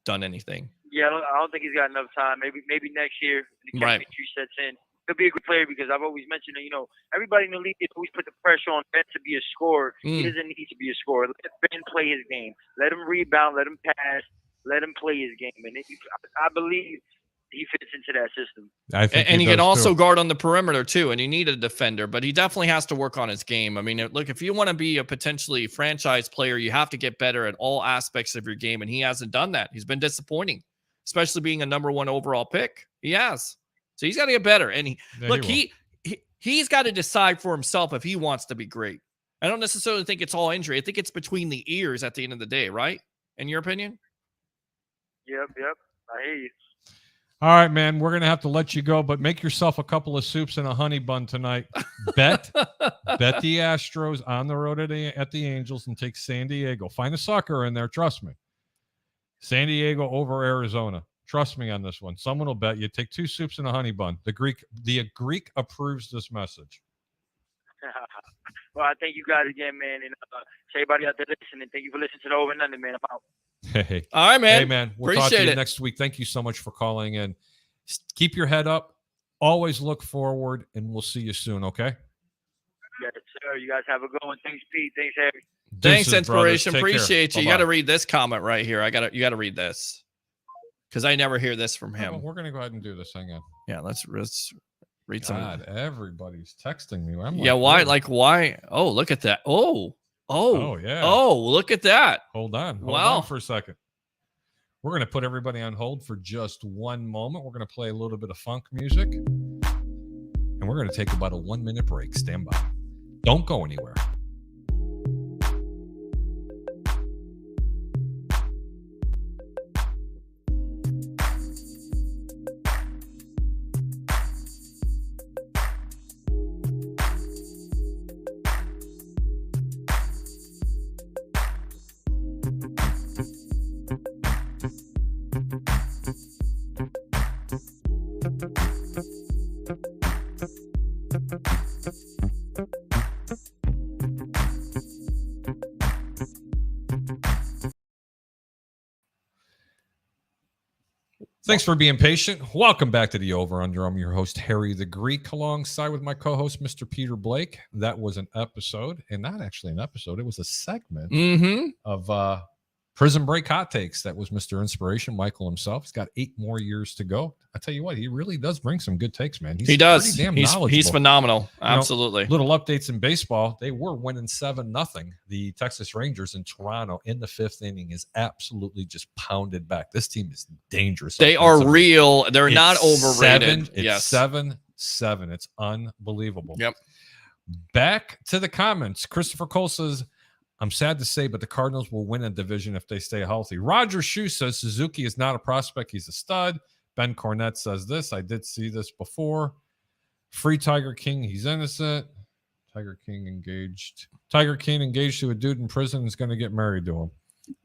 done anything. Yeah, I don't think he's got enough time. Maybe next year when the chemistry sets in. He'll be a good player because I've always mentioned that, you know, everybody in the league always put the pressure on Ben to be a scorer. He doesn't need to be a scorer. Let Ben play his game. Let him rebound. Let him pass. Let him play his game. And I believe he fits into that system. And he can also guard on the perimeter too. And you need a defender, but he definitely has to work on his game. I mean, look, if you want to be a potentially franchise player, you have to get better at all aspects of your game. And he hasn't done that. He's been disappointing, especially being a number 1 overall pick. He has. So he's got to get better. And he's got to decide for himself if he wants to be great. I don't necessarily think it's all injury. I think it's between the ears at the end of the day, right? In your opinion? Yep. I hear you. All right, man. We're going to have to let you go, but make yourself a couple of soups and a honey bun tonight. Bet the Astros on the road at the Angels and take San Diego. Find a sucker in there. Trust me. San Diego over Arizona. Trust me on this one. Someone will bet you. Take 2 soups and a honey bun. The Greek approves this message. Well, I thank you guys again, man. And everybody out there listening, thank you for listening to the Over and Under, man. I'm out. Hey. All right, man. Hey, man. We'll talk to you next week. Thank you so much for calling in. Keep your head up. Always look forward, and we'll see you soon, okay? Yes, sir. You guys have a good one. Thanks, Pete. Thanks, Harry. Thanks, Inspiration. Appreciate you. You got to read this comment right here. You got to read this because I never hear this from him. We're going to go ahead and do this. Hang on. Yeah, let's read some. God, everybody's texting me. Why? Like, why? Oh, look at that. Oh, yeah. Oh, look at that. Hold on for a second. We're going to put everybody on hold for just one moment. We're going to play a little bit of funk music, and we're going to take about a 1-minute break. Stand by. Don't go anywhere. Thanks for being patient. Welcome back to the Over Under. I'm your host, Harry the Greek, alongside with my co-host, Mr. Peter Blake. That was an episode, and not actually an episode. It was a segment of Prison Break Hot Takes. That was Mr. Inspiration, Michael himself. He's got 8 more years to go. I tell you what, he really does bring some good takes, man. He does. Pretty damn knowledgeable. He's phenomenal. Absolutely. Little updates in baseball. They were winning 7-0. The Texas Rangers in Toronto in the 5th inning is absolutely just pounded back. This team is dangerous. They are real. They're not overrated. It's 7-7. It's unbelievable. Yep. Back to the comments. Christopher Cole says, I'm sad to say, but the Cardinals will win a division if they stay healthy. Roger Shue says Suzuki is not a prospect. He's a stud. Ben Cornett says this. I did see this before. Free Tiger King. He's innocent. Tiger King engaged to a dude in prison is going to get married to him.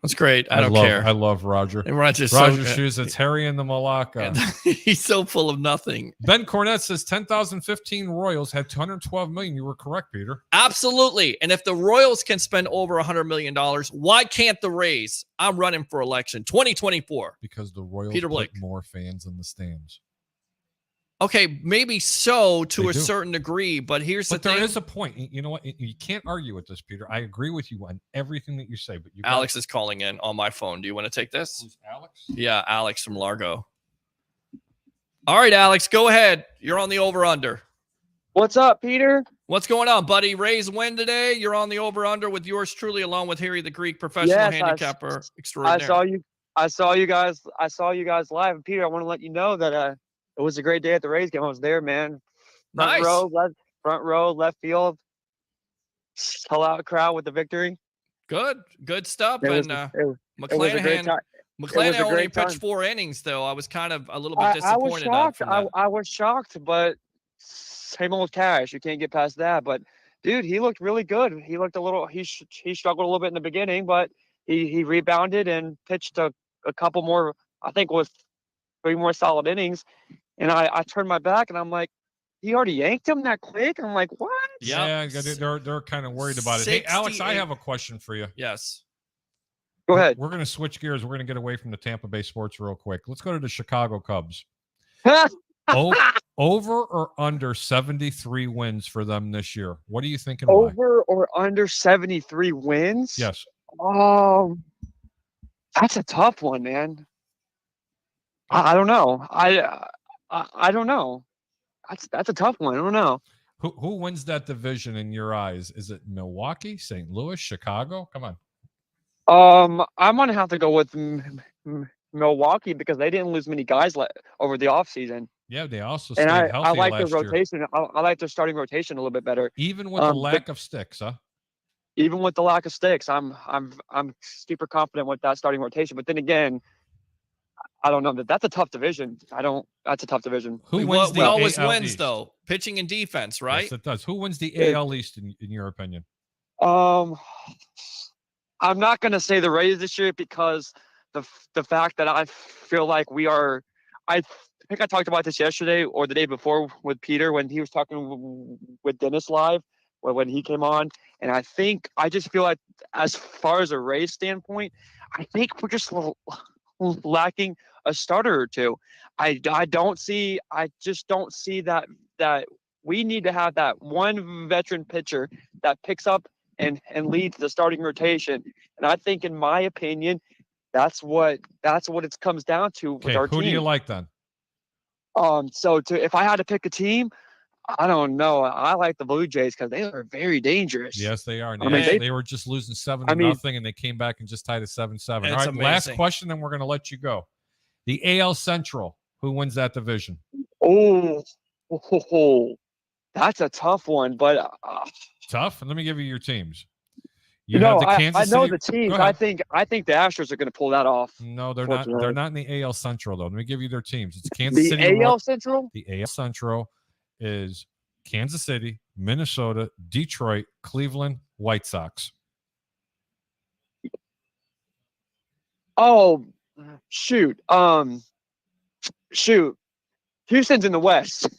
That's great. I don't care. I love Roger. Roger Shoes. It's Harry and the Malacca. He's so full of nothing. Ben Cornett says 10,015 Royals had $212 million. You were correct, Peter. Absolutely. And if the Royals can spend over $100 million, why can't the Rays? I'm running for election 2024. Because the Royals Peter Blake. put more fans in the stands. Okay, maybe so to They a do. certain degree, but here's the But thing. there is a point. You know what? You can't argue with this, Peter. I agree with you on everything that you say. But Alex is calling in on my phone. Do you want to take this? Who's Alex? Yeah, Alex from Largo. All right, Alex, go ahead. You're on the over-under. What's up, Peter? What's going on, buddy? Rays win today. You're on the over-under with yours truly, along with Harry the Greek, professional handicapper extraordinaire. I saw you guys live. And Peter, I want to let you know that it was a great day at the Rays game. I was there, man. Front row, left field. Sellout crowd with the victory. Good stuff. It was, And it was a great time. McClanahan only great pitched time. 4 innings, though. I was kind of a little bit disappointed. I was shocked. I was shocked, but same old Cash. You can't get past that. But dude, he looked really good. He looked a little. He struggled a little bit in the beginning, but he rebounded and pitched a couple more. I think with 3 more solid innings. And I turned my back and I'm like, he already yanked him that quick. I'm like, what? Yeah, they're kind of worried about it. Hey, Alex, I have a question for you. Yes. Go ahead. We're going to switch gears. We're going to get away from the Tampa Bay sports real quick. Let's go to the Chicago Cubs. Over or under 73 wins for them this year? What are you thinking? Over or under 73 wins? Yes. That's a tough one, man. I don't know. I don't know. That's a tough one. I don't know. Who wins that division in your eyes? Is it Milwaukee, St. Louis, Chicago? Come on. I'm gonna have to go with Milwaukee because they didn't lose many guys over the offseason. Yeah, they also stayed healthy. healthy I like last their rotation. year. I like their starting rotation a little bit better. Even with the lack of sticks, huh? Even with the lack of sticks, I'm super confident with that starting rotation. But then again, I don't know that's a tough division. That's a tough division. Who wins the always AL wins East? Though? Pitching and defense, right? Yes, it does. Who wins the AL East in your opinion? I'm not going to say the Rays this year because the fact that I feel like I think I talked about this yesterday or the day before with Peter when he was talking with Dennis live when he came on. And I just feel like as far as a Rays standpoint, I think we're just lacking a starter or two. I just don't see that we need to have that one veteran pitcher that picks up and leads the starting rotation. And I think, in my opinion, that's what it comes down to with our team. Who do you like then? If I had to pick a team, I don't know. I like the Blue Jays because they are very dangerous. Yes, they are. They were just losing 7-0, and they came back and just tied at 7-7. All right, amazing. Last question, then we're going to let you go. The AL Central, who wins that division? Oh, that's a tough one, but tough. And let me give you your teams. I know the teams. I think the Astros are going to pull that off. No, they're not. They're not in the AL Central though. Let me give you their teams. It's Kansas City. The AL Central. The AL Central is Kansas City, Minnesota, Detroit, Cleveland, White Sox. Oh, shoot. Houston's in the West.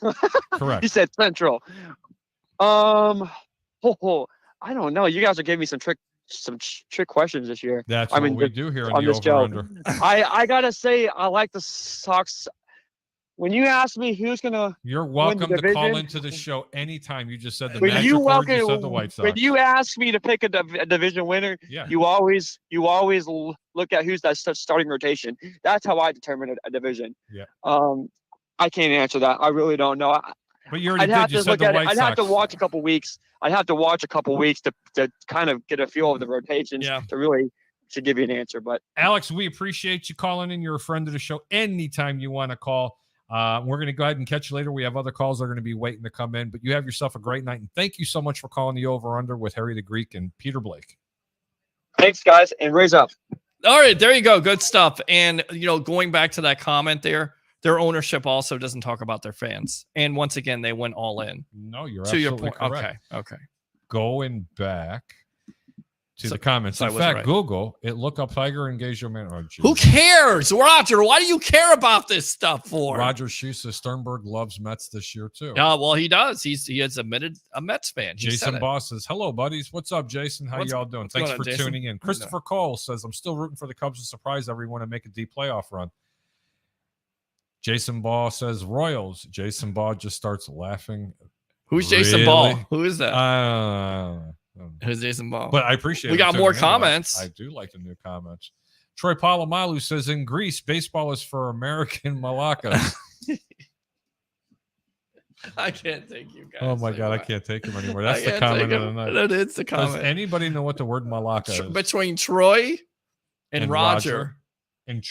Correct. You said Central. I don't know. You guys are giving me some trick questions this year. That's what we do here on the over-under. I gotta say, I like the Sox. When you ask me who's gonna, you're welcome to call into the show anytime. You just said the magic word. You said the White Sox. When you ask me to pick a division winner, you always look at who's that starting rotation. That's how I determine a division. Yeah. I can't answer that. I really don't know. But you already did. You said the White Sox. I'd have to watch a couple weeks. To kind of get a feel of the rotations to give you an answer. But Alex, we appreciate you calling in. You're a friend of the show. Anytime you want to call, we're going to go ahead and catch you later. We have other calls that are going to be waiting to come in. But you have yourself a great night. And thank you so much for calling the over-under with Harry the Greek and Peter Blake. Thanks, guys, and raise up. All right, there you go. Good stuff. And, going back to that comment there, their ownership also doesn't talk about their fans. And once again, they went all in. No, you're to absolutely your point. correct. Okay. Going back to the comments. In fact, Google it. Look up Tiger engagement. Oh, who cares, Roger? Why do you care about this stuff for? Roger Shue says Sternberg loves Mets this year too. Well, he does. He has admitted a Mets fan. Jason Boss says, "Hello, buddies. What's up, Jason? How y'all doing? Thanks for tuning in." Christopher Cole says, "I'm still rooting for the Cubs to surprise everyone and make a deep playoff run." Jason Ball says Royals. Jason Ball just starts laughing. Who's Jason Ball? Who is that? Who's Jason Ball? But I appreciate it. We got more comments. I do like the new comments. Troy Palomalu says, in Greece, baseball is for American Malakas. I can't take you guys. Oh, my God. I can't take him anymore. That's the comment of the night. That is the comment. Does anybody know what the word Malaka is? Between Troy and Roger. And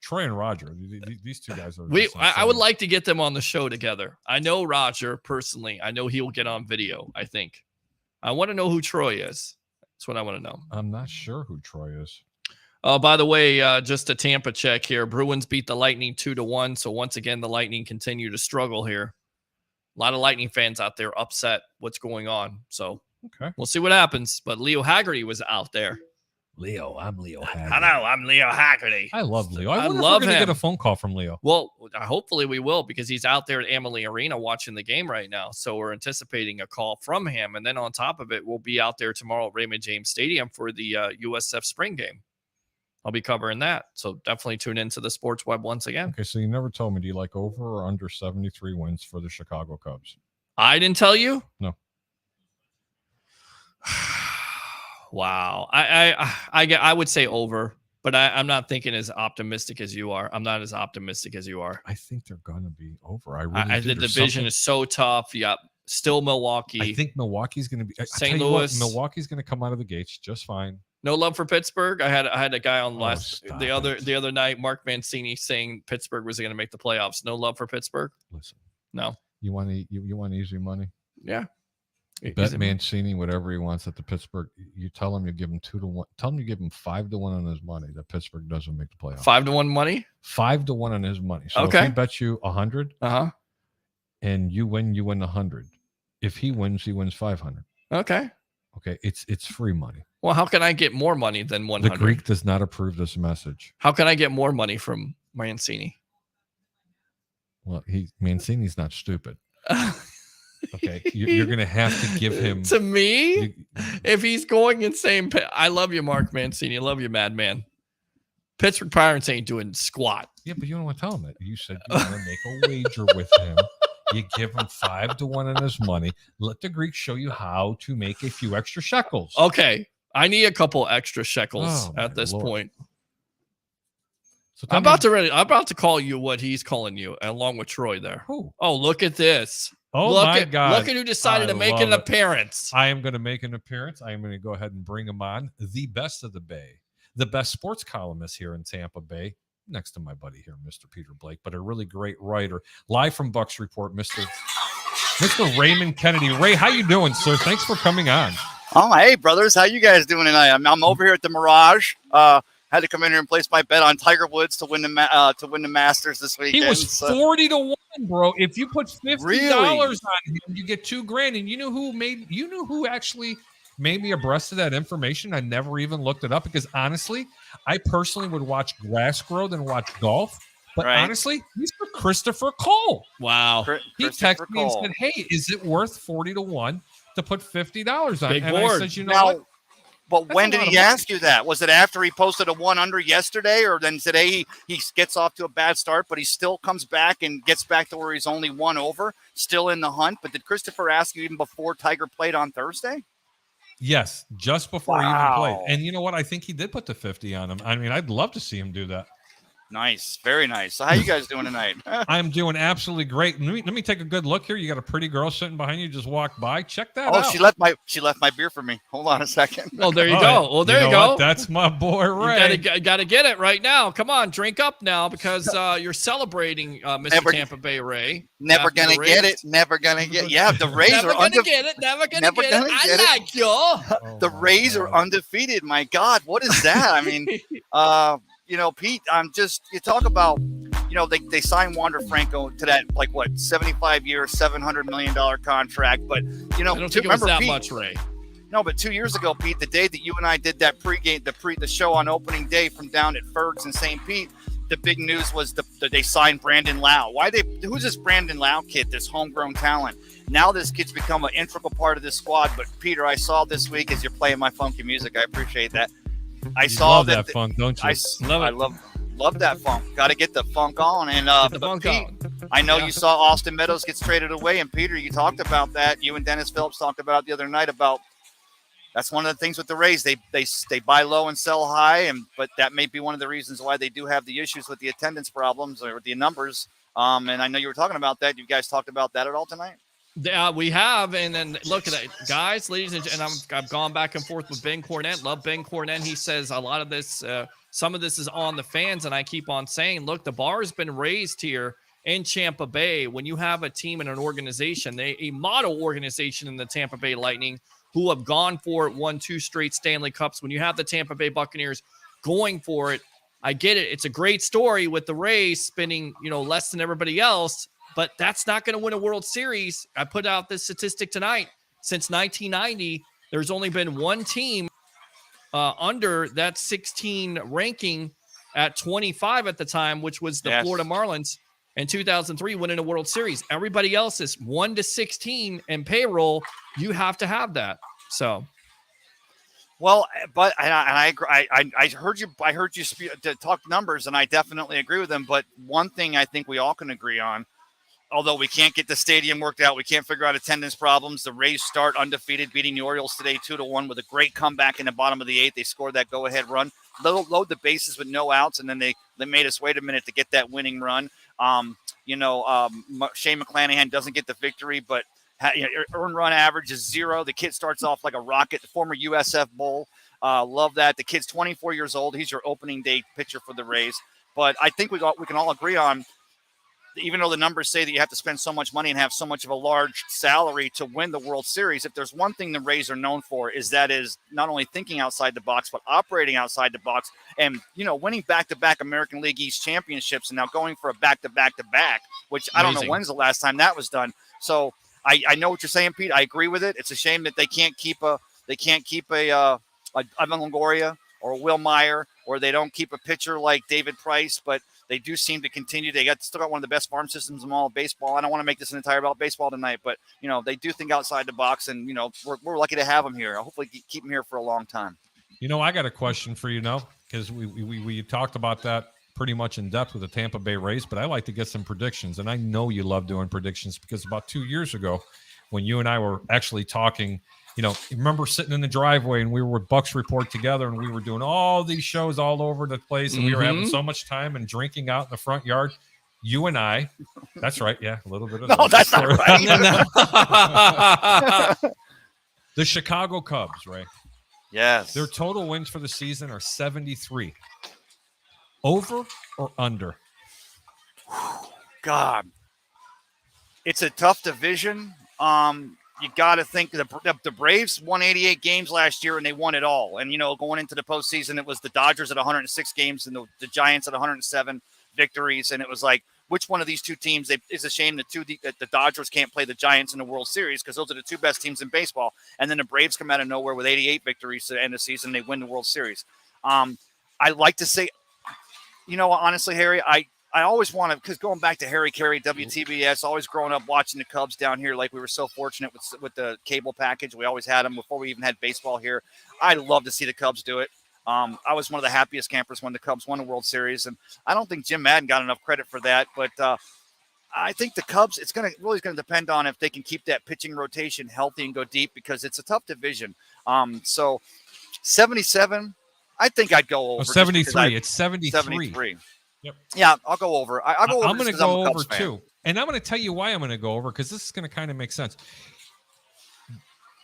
Troy and Roger. These two guys are. I would like to get them on the show together. I know Roger personally. I know he'll get on video, I think. I want to know who Troy is. That's what I want to know. I'm not sure who Troy is. By the way, just a Tampa check here. Bruins beat the Lightning 2-1. So once again, the Lightning continue to struggle here. A lot of Lightning fans out there upset what's going on. So we'll see what happens. But Leo Haggerty was out there. I'm Leo Haggerty. Hello, I'm Leo Haggerty. I love Leo. I love him. To get a phone call from Leo. Well, hopefully we will, because he's out there at Amalie Arena watching the game right now. So we're anticipating a call from him. And then on top of it, we'll be out there tomorrow at Raymond James Stadium for the USF spring game. I'll be covering that. So definitely tune into the Sports Web once again. Okay, so you never told me, do you like over or under 73 wins for the Chicago Cubs? I didn't tell you? No. Wow. I would say over, but I'm not thinking as optimistic as you are. I'm not as optimistic as you are. I think they're going to be over. I really do. The division is so tough. Yeah. Still Milwaukee. I think Milwaukee's going to be St. Louis. Milwaukee's going to come out of the gates just fine. No love for Pittsburgh. I had a guy on the other night, Mark Mancini, saying Pittsburgh was going to make the playoffs. No love for Pittsburgh. Listen. No. You want easy money? Yeah. Bet Mancini whatever he wants at the Pittsburgh. You tell him you give him 2-1. Tell him you give him 5-1 on his money that Pittsburgh doesn't make the playoffs. 5-1 money? 5-1 on his money. So if he bets you 100, and you win 100. If he wins 500. Okay. It's free money. Well, how can I get more money than 100? The Greek does not approve this message. How can I get more money from Mancini? Well, Mancini's not stupid. Okay, you're going to have to give him to me. If he's going insane, I love you, Mark Mancini. I love you, madman. Pittsburgh Pirates ain't doing squat. Yeah, but you don't want to tell him that. You said you want to make a wager with him. You give him 5-1 on his money. Let the Greeks show you how to make a few extra shekels. Okay, I need a couple extra shekels at this point. So I'm about to call you what he's calling you, along with Troy there. Who? Oh, look at this. Oh, my God. Look at who decided to make an appearance. I am going to make an appearance. I am going to go ahead and bring him on. The best of the Bay. The best sports columnist here in Tampa Bay. Next to my buddy here, Mr. Peter Blake, but a really great writer. Live from Bucks Report, Mr. Raymond Kennedy. Ray, how you doing, sir? Thanks for coming on. Oh, hey, brothers. How you guys doing tonight? I'm over here at the Mirage. Had to come in here and place my bet on Tiger Woods to win the Masters this weekend. He was 40-1, bro. If you put $50 on him, you get $2,000. And you know who actually made me abreast of that information? I never even looked it up because honestly, I personally would watch grass grow than watch golf. But honestly, he's for Christopher Cole. Wow. He texted me and said, "Hey, is it worth 40-1 to put $50 on?" Big and board. I said, "You know what?" But when did he ask you that? Was it after he posted a 1-under yesterday, or then today he gets off to a bad start, but he still comes back and gets back to where he's only 1 over, still in the hunt? But did Christopher ask you even before Tiger played on Thursday? Yes, just before he even played. And you know what? I think he did put the 50 on him. I mean, I'd love to see him do that. Nice. Very nice. So how you guys doing tonight? I'm doing absolutely great. Let me take a good look here. You got a pretty girl sitting behind you. Just walked by. Check that out. She left my beer for me. Hold on a second. Oh, there you go. Well, there you go. What? That's my boy, Ray. You got to get it right now. Come on, drink up now because you're celebrating Mr. Tampa Bay Ray. Never going to get it. Never going to get Yeah, the Rays never are going to get it. Never going to get it. I like you. The Rays are undefeated. My God, what is that? I mean, Pete, you talk about, they signed Wander Franco to that, 75-year, $700 million contract. But, I don't think it was that much, Ray. No, but 2 years ago, Pete, the day that you and I did that pregame, the show on opening day from down at Fergs in St. Pete, the big news was that they signed Brandon Lau. Who's this Brandon Lau kid, this homegrown talent? Now this kid's become an integral part of this squad. But, Peter, I saw this week as you're playing my funky music. I appreciate that. I saw love that funk, don't you? I love Love that funk. Got to get the funk on. And Get the but funk Pete, on. I know Yeah. you saw Austin Meadows gets traded away, and Peter, you talked about that. You and Dennis Phillips talked about it the other night about that's one of the things with the Rays. They buy low and sell high, but that may be one of the reasons why they do have the issues with the attendance problems or the numbers. And I know you were talking about that. You guys talked about that at all tonight? Yeah, we have, and then look at it, guys, ladies, and I've gone back and forth with Ben Cornett. Love Ben Cornett. He says a lot of this, some of this is on the fans, and I keep on saying, look, the bar has been raised here in Tampa Bay. When you have a team and an organization, a model organization in the Tampa Bay Lightning, who have gone for it, won 2 straight Stanley Cups. When you have the Tampa Bay Buccaneers going for it, I get it. It's a great story with the Rays spending, less than everybody else. But that's not going to win a World Series. I put out this statistic tonight. Since 1990, there's only been one team under that 16 ranking at 25 at the time, which was the Florida Marlins in 2003, winning a World Series. Everybody else is 1 to 16 in payroll. You have to have that. So, well, but I agree. I heard you. I heard you talk numbers, and I definitely agree with them. But one thing I think we all can agree on. Although we can't get the stadium worked out, we can't figure out attendance problems. The Rays start undefeated, beating the Orioles today 2-1 with a great comeback in the bottom of the 8th. They scored that go-ahead run, load the bases with no outs, and then they made us wait a minute to get that winning run. Shane McClanahan doesn't get the victory, but earned run average is 0. The kid starts off like a rocket. The former USF Bull, love that. The kid's 24 years old. He's your opening day pitcher for the Rays. But I think we can all agree on. Even though the numbers say that you have to spend so much money and have so much of a large salary to win the World Series, if there's one thing the Rays are known for is not only thinking outside the box, but operating outside the box and, winning back-to-back American League East championships and now going for a back-to-back-to-back, which I don't know when's the last time that was done. So I know what you're saying, Pete. I agree with it. It's a shame that they can't keep a Ivan Longoria or a Will Meyer, or they don't keep a pitcher like David Price, but they do seem to continue. They still got one of the best farm systems in all of baseball. I don't want to make this an entire about baseball tonight, but they do think outside the box, and we're lucky to have them here. Hopefully, keep them here for a long time. I got a question for you now because we talked about that pretty much in depth with the Tampa Bay Rays, but I like to get some predictions, and I know you love doing predictions because about 2 years ago, when you and I were actually talking. Remember sitting in the driveway and we were with Bucks Report together and we were doing all these shows all over the place and we were having so much time and drinking out in the front yard. You and I, that's right. Yeah. A little bit of no, that's not right. The Chicago Cubs, right? Yes. Their total wins for the season are 73. Over or under? God. It's a tough division. You got to think the Braves won 88 games last year and they won it all. And, going into the postseason, it was the Dodgers at 106 games and the Giants at 107 victories. And it was like, which one of these two teams? It's a shame that the Dodgers can't play the Giants in the World Series because those are the two best teams in baseball. And then the Braves come out of nowhere with 88 victories to end the season. They win the World Series. I like to say, honestly, Harry, I always want to, because going back to Harry Carey, WTBS, always growing up watching the Cubs down here, like we were so fortunate with the cable package. We always had them before we even had baseball here. I love to see the Cubs do it. I was one of the happiest campers when the Cubs won the World Series, and I don't think Jim Madden got enough credit for that. But I think the Cubs, it's really going to depend on if they can keep that pitching rotation healthy and go deep because it's a tough division. So 77, I think I'd go over. 73. It's 73. 73. Yep. Yeah, I'll go over. I'll go over. I'm going to go over too. And I'm going to tell you why I'm going to go over because this is going to kind of make sense.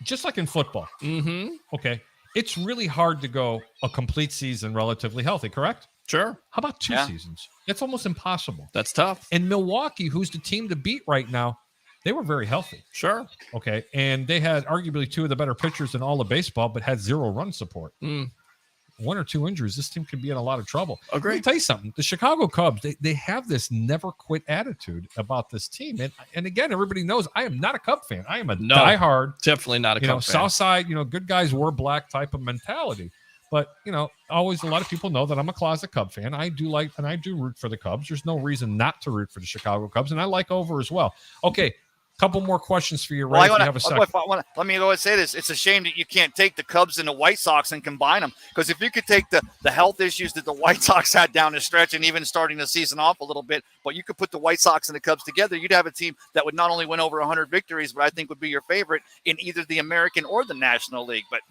Just like in football. Mm-hmm. Okay. It's really hard to go a complete season relatively healthy, correct? Sure. How about 2 seasons? That's almost impossible. That's tough. And Milwaukee, who's the team to beat right now, they were very healthy. Sure. Okay. And they had arguably 2 of the better pitchers in all of baseball, but had 0 run support. 1 or 2 injuries, this team could be in a lot of trouble. Agreed. Let me tell you something. The Chicago Cubs, they have this never quit attitude about this team. And again, everybody knows I am not a Cub fan. I am a diehard. Definitely not a Cub fan. South side, good guys wear black type of mentality. But, always a lot of people know that I'm a closet Cub fan. I do root for the Cubs. There's no reason not to root for the Chicago Cubs. And I like over as well. Okay. Couple more questions for you, Ray. Well, if you have a second. let me go ahead and say this. It's a shame that you can't take the Cubs and the White Sox and combine them. Because if you could take the health issues that the White Sox had down the stretch and even starting the season off a little bit, but you could put the White Sox and the Cubs together, you'd have a team that would not only win over 100 victories, but I think would be your favorite in either the American or the National League. But,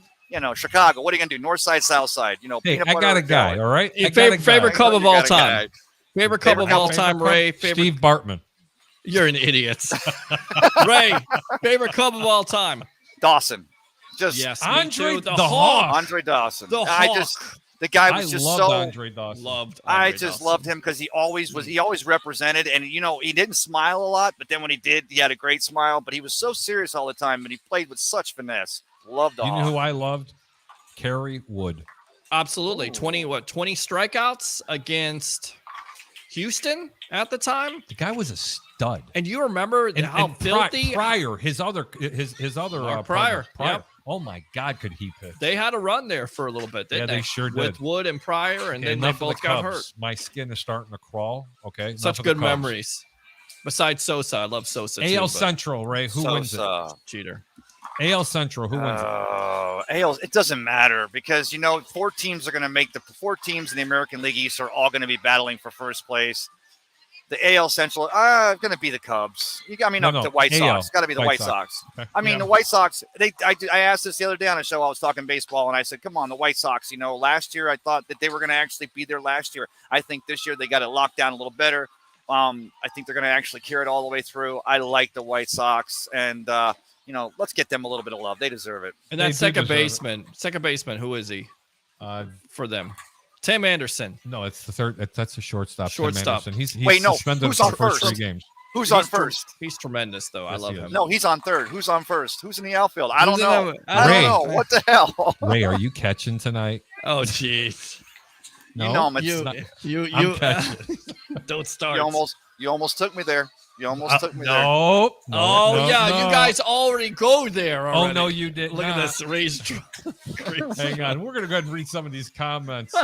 Chicago, what are you going to do? North side, south side? Hey, I got a guy, all right? Favorite Cub of all time. Favorite Cub of all time, Ray. Steve Bartman. You're an idiot. Ray, favorite Cub of all time. Dawson. Yes, Andre the Hawk. Andre Dawson. The Hawk. The guy was just loved so Andre Dawson. I just loved him because he always represented, and he didn't smile a lot, but then when he did, he had a great smile. But he was so serious all the time, and he played with such finesse. Loved the Hawk. You know who I loved? Kerry Wood. Absolutely. 20 strikeouts against Houston at the time. The guy was a stud. And you remember how filthy Pryor, his other Pryor. Yep. Oh my God, could he pitch? They had a run there for a little bit, didn't they sure did. With Wood and Pryor, and then they both got hurt. My skin is starting to crawl. Okay. Such good memories. Besides Sosa, I love Sosa. AL Central, Ray. Who wins it? Cheater. AL Central, who wins it? AL, it doesn't matter because, 4 teams are going to make the 4 teams in the American League East are all going to be battling for first place. The AL Central, going to be the Cubs. The White Sox. It's got to be the White Sox. Okay. The White Sox, I asked this the other day on a show. I was talking baseball, and I said, come on, the White Sox. Last year I thought that they were going to actually be there last year. I think this year they got it locked down a little better. I think they're going to actually carry it all the way through. I like the White Sox, and, let's get them a little bit of love. They deserve it. And that second baseman, who is he for them? Tim Anderson. No, it's the third. That's the shortstop. Shortstop. Tim Anderson. Wait, no. Suspended Who's for on the first first? 3 games. Who's on first? He's tremendous, though. Yes, I love he him. is. No, he's on third. Who's on first? Who's in the outfield? I don't know. I Ray. don't know. What the hell? Ray, are you catching tonight? Oh, jeez. No, You know him. I'm catching. Don't start. You almost took me there. You almost took me there. No. You guys already go there. Oh, no, you didn't. Look at this raised. Hang on. We're going to go ahead and read some of these comments.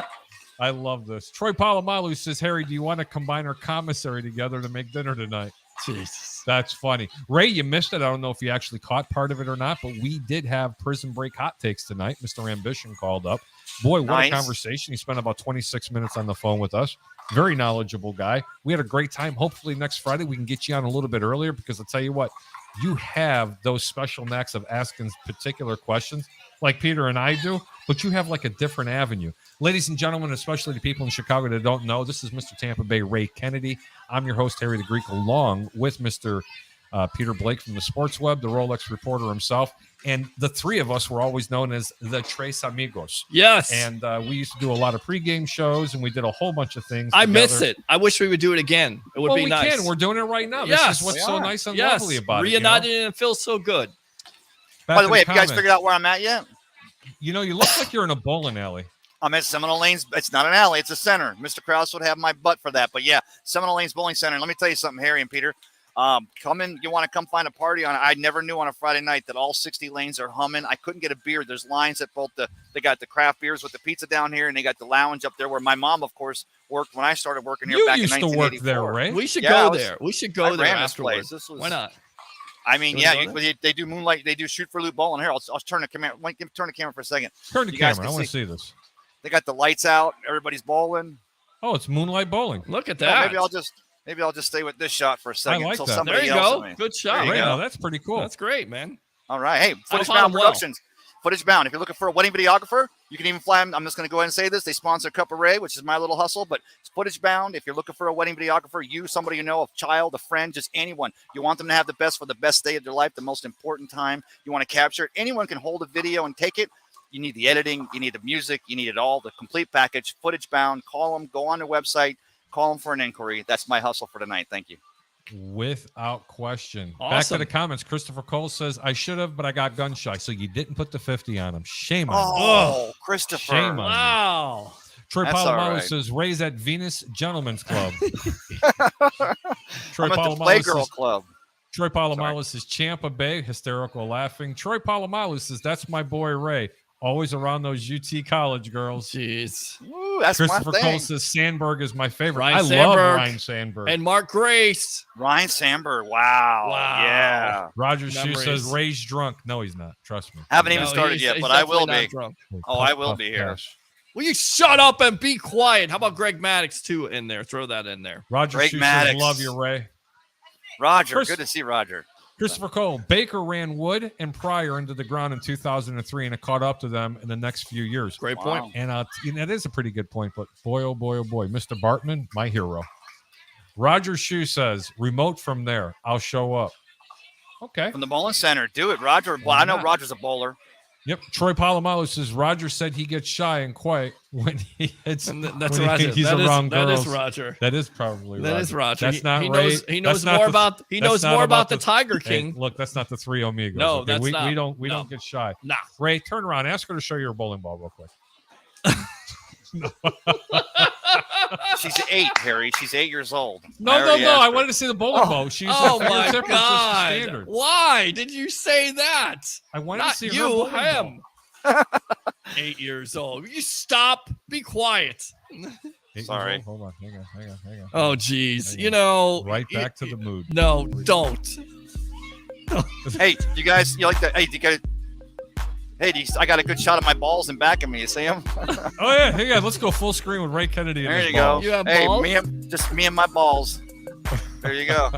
I love this. Troy Palomalu says, Harry, do you want to combine our commissary together to make dinner tonight? Jesus. That's funny. Ray, you missed it. I don't know if you actually caught part of it or not, but we did have Prison Break hot takes tonight. Mr. Ambition called up. Boy, what Nice. a conversation. He spent about 26 minutes on the phone with us. Very knowledgeable guy. We had a great time. Hopefully next Friday we can get you on a little bit earlier because I'll tell you what, you have those special knacks of asking particular questions like Peter and I do, but you have like a different avenue. Ladies and gentlemen, especially the people in Chicago that don't know, this is Mr. Tampa Bay Ray Kennedy. I'm your host, Harry the Greek, along with Mr. Peter Blake from the Sports Web, the Rolex reporter himself. And the 3 of us were always known as the Tres Amigos. Yes. And we used to do a lot of pregame shows, and we did a whole bunch of things. I miss it. I wish we would do it again. It would be nice. We can. We're doing it right now. Yes. This is what's so nice and lovely about Reunited and it feels so good. Back By the to way, have you guys comments. figured out where I'm at yet? You look like you're in a bowling alley. I'm at Seminole Lanes. It's not an alley. It's a center. Mr. Krause would have my butt for that. But, yeah, Seminole Lanes Bowling Center. Let me tell you something, Harry and Peter. Come in. You want to come find a party on? I never knew on a Friday night that all 60 lanes are humming. I couldn't get a beer. There's lines at both they got the craft beers with the pizza down here, and they got the lounge up there where my mom, of course, worked when I started working here back in 1984. You used to work there, right? We should go there. We should go there ran this afterwards. place. Why not? I mean, You wanna go they do moonlight. They do shoot for loot bowling. Here, I'll turn the camera. Turn the camera for a second. Turn the You guys camera. I can want to see this. They got the lights out. Everybody's bowling. Oh, it's moonlight bowling. Look at Well, that. maybe I'll just stay with this shot for a second like until that. somebody There you yells go. at me. Good shot. There you Right go. now, that's pretty cool. That's great, man. All right. Hey, Footage find Bound them well. Productions. Footage Bound. If you're looking for a wedding videographer, you can even fly them. I'm just going to go ahead and say this. They sponsor Cup of Ray, which is my little hustle, but it's Footage Bound. If you're looking for a wedding videographer, somebody you know, a child, a friend, just anyone, you want them to have the best for the best day of their life, the most important time. You want to capture it. Anyone can hold a video and take it. You need the editing. You need the music. You need it all, the complete package. Footage Bound. Call them. Go on their website. Call them for an inquiry. That's my hustle for tonight. Thank you. Without question. Back to Awesome. the comments. Christopher Cole says, I should have, but I got gun shy. So you didn't put the 50 on him. Shame on you. Oh, Christopher. Shame on you. Wow. Troy That's all Palomalu right. says, Rays at Venus Gentlemen's Club. Troy I'm at the Palomalu Playgirl says, Club. Troy Palomalu says, Champa Bay, hysterical laughing. Troy Palomalu says, that's my boy Ray. Always around those UT college girls. Jeez. Ooh, that's Christopher my Cole thing. says Sandberg is my favorite. Ryan I love Sandberg. Ryan Sandberg. And Mark Grace. Ryan Sandberg. Wow. Wow. Yeah. Roger Shoe Memories. says Ray's drunk. No, he's not. Trust me. Haven't even No, started he's- yet, he's but I will definitely be. not drunk. Oh, I will be here. Cash. Will you shut up and be quiet? How about Greg Maddox too in there? Throw that in there. Roger Greg Shoe Maddox. says love you, Ray. Roger. Chris- Good to see Roger. Christopher Cole. Baker ran Wood and Pryor into the ground in 2003, and it caught up to them in the next few years. Great Wow. point. And that is a pretty good point, but boy, oh boy, Mr. Bartman, my hero. Roger Shoe says, remote from there. I'll show up. Okay. From the bowling center. Do it, Roger. Well, Why I know not? Roger's a bowler. Yep. Troy Palomalo says Roger said he gets shy and quiet when he hits. And that's when Roger. he's That is- around that is girls. Roger. That is probably That is Roger. That's not he Ray. knows. He knows That's not more the- about. He that's knows not more about the the- Tiger Hey, King. look, that's not the three amigos. No, okay? that's we not. don't No. get shy. Nah. Ray, turn around. Ask her to show you her bowling ball real quick. She's 8, Harry. She's 8 years old. No. already asked I her. wanted to see the bowling ball. She's Oh her my fingertip is just God! standard. Why did you say that? I wanted Not to see her you, bowling ball. him. 8 years old. You stop. Be quiet. 8 years Sorry. old. Hold on. Hang on. Oh, geez. Hang You on. know. Right back to the mood. No, don't. Hey, you guys, you like that? Hey, you guys. Hey, I got a good shot of my balls in back of me. You see them? Oh yeah, hey guys, let's go full screen with Ray Kennedy. And There his you go. balls. You have Hey, balls? just me and my balls. There you go.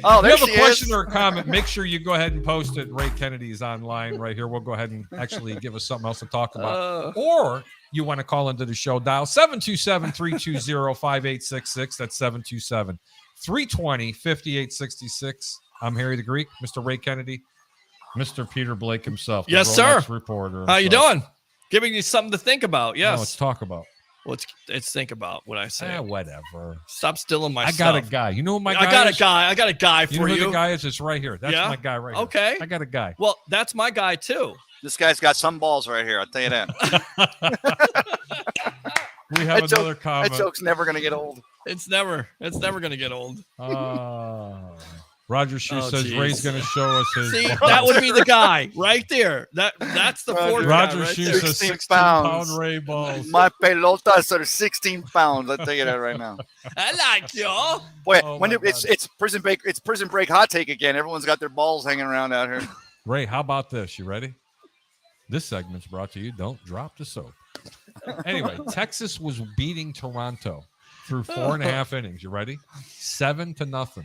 Oh, If there you have she a question is. or a comment, make sure you go ahead and post it. Ray Kennedy is online right here. We'll go ahead and actually give us something else to talk about. Or you want to call into the show, dial 727-320-5866. That's 727-320-5866. I'm Harry the Greek, Mr. Ray Kennedy, Mr. Peter Blake himself. the Yes, sir. Rolex Reporter. How you himself. doing? Giving you something to think about. No, let's Yes. talk about. Let's think about what I say. Whatever. Stop stealing my I stuff. got a guy. You know who my guy I got is? a guy. I got a guy You for know who you. the guy is? It's right here. That's Yeah? my guy right here. Okay. I got a guy. Well, that's my guy too. This guy's got some balls right here. I'll tell you that. We have That joke- another comment. That joke's never gonna get old. It's never gonna get old. Roger Shoe Oh, says geez. Ray's going to show us his. See, that would be the guy right there. That's the fourth Roger guy right Shoe there. says 16 16-pound pounds. Ray balls. My pelotas are 16 pounds. I'll tell you that right now. I like you. Boy, Oh when my it's prison break hot take again. Everyone's got their balls hanging around out here. Ray, how about this? You ready? This segment's brought to you. Don't drop the soap. Anyway, Texas was beating Toronto through 4.5 innings. You ready? 7-0.